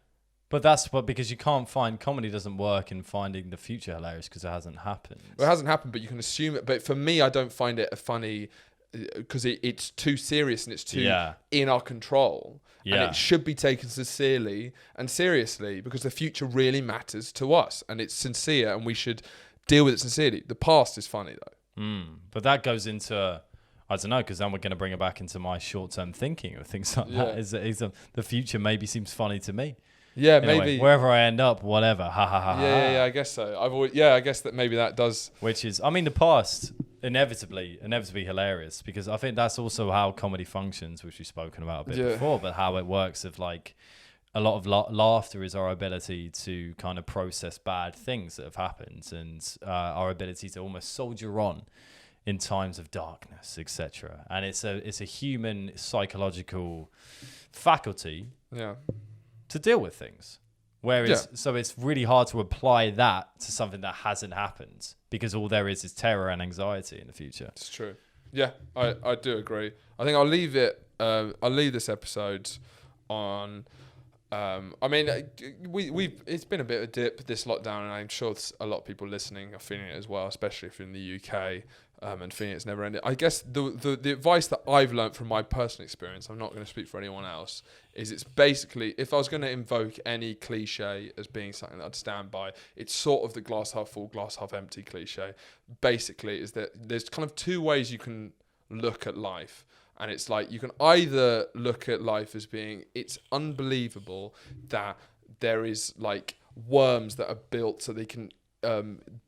But that's because you can't find comedy doesn't work in finding the future hilarious because it hasn't happened. Well, it hasn't happened, but you can assume it. But for me, I don't find it a funny because it's too serious and it's too in our control. Yeah. And it should be taken sincerely and seriously because the future really matters to us and it's sincere and we should deal with it sincerely. The past is funny though. But that goes into, I don't know, because then we're going to bring it back into my short-term thinking of things like that. Is the future maybe seems funny to me. Yeah, anyway, maybe wherever I end up, whatever. Yeah, I guess so. I guess that maybe that does. Which is, I mean, the past inevitably hilarious because I think that's also how comedy functions, which we've spoken about a bit before, but how it works of like a lot of laughter is our ability to kind of process bad things that have happened and our ability to almost soldier on in times of darkness, etc. And it's a human psychological faculty to deal with things. Whereas, so it's really hard to apply that to something that hasn't happened because all there is terror and anxiety in the future. It's true. Yeah, I do agree. I think I'll leave it. I'll leave this episode on. I mean, it's been a bit of a dip this lockdown, and I'm sure a lot of people listening are feeling it as well, especially if you're in the UK and feeling it's never ended. I guess the advice that I've learned from my personal experience, I'm not going to speak for anyone else, is it's basically, if I was going to invoke any cliche as being something that I'd stand by, it's sort of the glass half full, glass half empty cliche. Basically, is that there's kind of two ways you can look at life. And it's like you can either look at life as being, it's unbelievable that there is like worms that are built so they can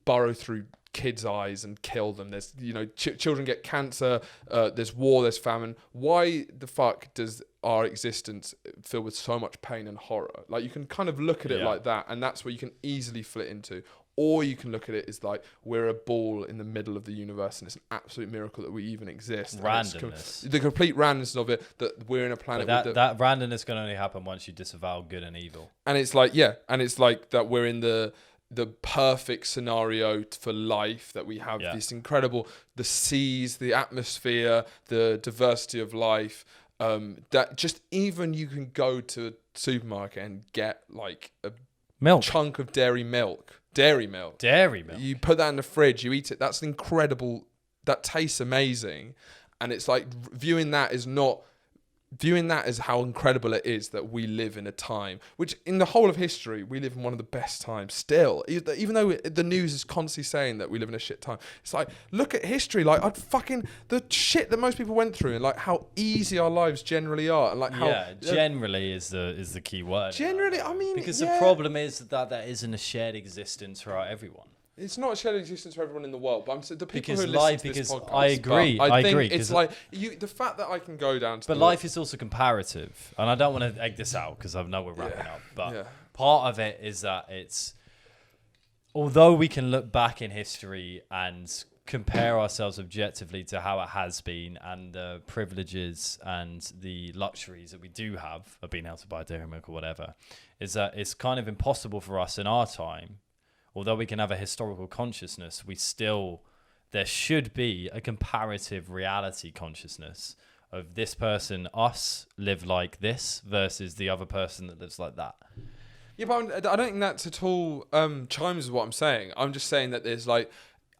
burrow through kids' eyes and kill them. There's, children get cancer, there's war, there's famine. Why the fuck does our existence fill with so much pain and horror? Like you can kind of look at it like that, and that's where you can easily flit into. Or you can look at it as like we're a ball in the middle of the universe and it's an absolute miracle that we even exist. Randomness. The complete randomness of it, that we're in a planet. But that randomness can only happen once you disavow good and evil. And it's like, and it's like that we're in the perfect scenario for life, that we have this incredible, the seas, the atmosphere, the diversity of life, that just even you can go to a supermarket and get like a chunk of dairy milk. You put that in the fridge, you eat it. That's incredible. That tastes amazing. And it's like viewing that as how incredible it is that we live in a time, which in the whole of history, we live in one of the best times still. Even though the news is constantly saying that we live in a shit time. It's like, look at history. Like the shit that most people went through and like how easy our lives generally are. And like how generally is the key word. Generally, I mean, because the problem is that isn't a shared existence for everyone. It's not a shared existence for everyone in the world, but I'm saying the people because who listen to this podcast. I agree. I think it's like the fact that I can go down to. But life is also comparative, and I don't want to egg this out because I know we're wrapping up. But part of it is that it's, although we can look back in history and compare ourselves objectively to how it has been and the privileges and the luxuries that we do have of being able to buy dairy milk or whatever, is that it's kind of impossible for us in our time. Although we can have a historical consciousness, there should be a comparative reality consciousness of this person, us, live like this versus the other person that lives like that. Yeah, but I don't think that's at all chimes with what I'm saying. I'm just saying that there's like,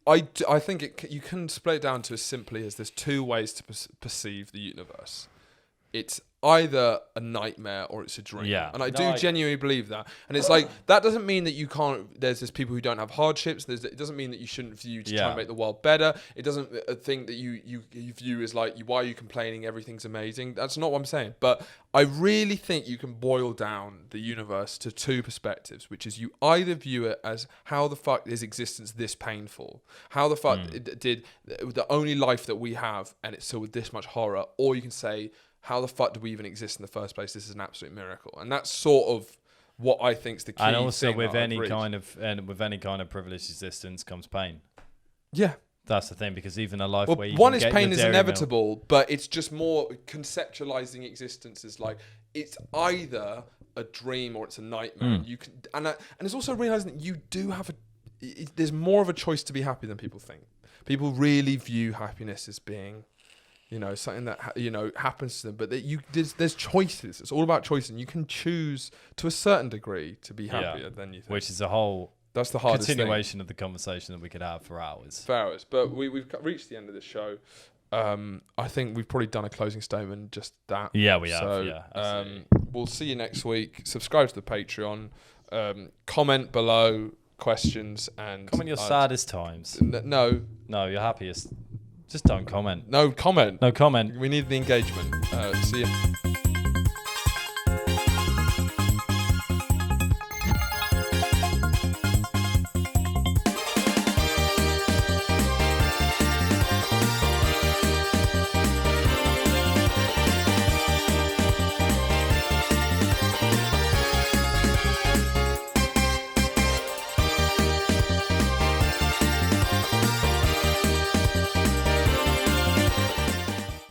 I think you can split it down to as simply as there's two ways to perceive the universe. It's either a nightmare or it's a dream. Yeah. And I genuinely believe that. And it's like, that doesn't mean that you can't, there's people who don't have hardships. It doesn't mean that you shouldn't view to try and make the world better. It doesn't think that you view as like, why are you complaining? Everything's amazing. That's not what I'm saying. But I really think you can boil down the universe to two perspectives, which is you either view it as how the fuck is existence this painful? How the fuck did the only life that we have and it's still with this much horror? Or you can say, how the fuck do we even exist in the first place? This is an absolute miracle. And that's sort of what I think's the key thing. And also with that any kind of privileged existence comes pain. Yeah. That's the thing, because even a life where you one can is get pain your is dairy inevitable, but it's just more conceptualizing existence as like it's either a dream or it's a nightmare. You can, and it's also realizing that you do have there's more of a choice to be happy than people think. People really view happiness as being, something that happens to them, but there's choices. It's all about choice, and you can choose to a certain degree to be happier than you think. Which is a whole that's the hardest continuation of the conversation that we could have for hours. For hours, but we've reached the end of the show. I think we've probably done a closing statement, just that. Yeah, we have. So, Yeah, we'll see you next week. Subscribe to the Patreon. Comment below questions and comment your saddest times. No, your happiest. Just don't comment. No comment. No comment. We need the engagement. See you.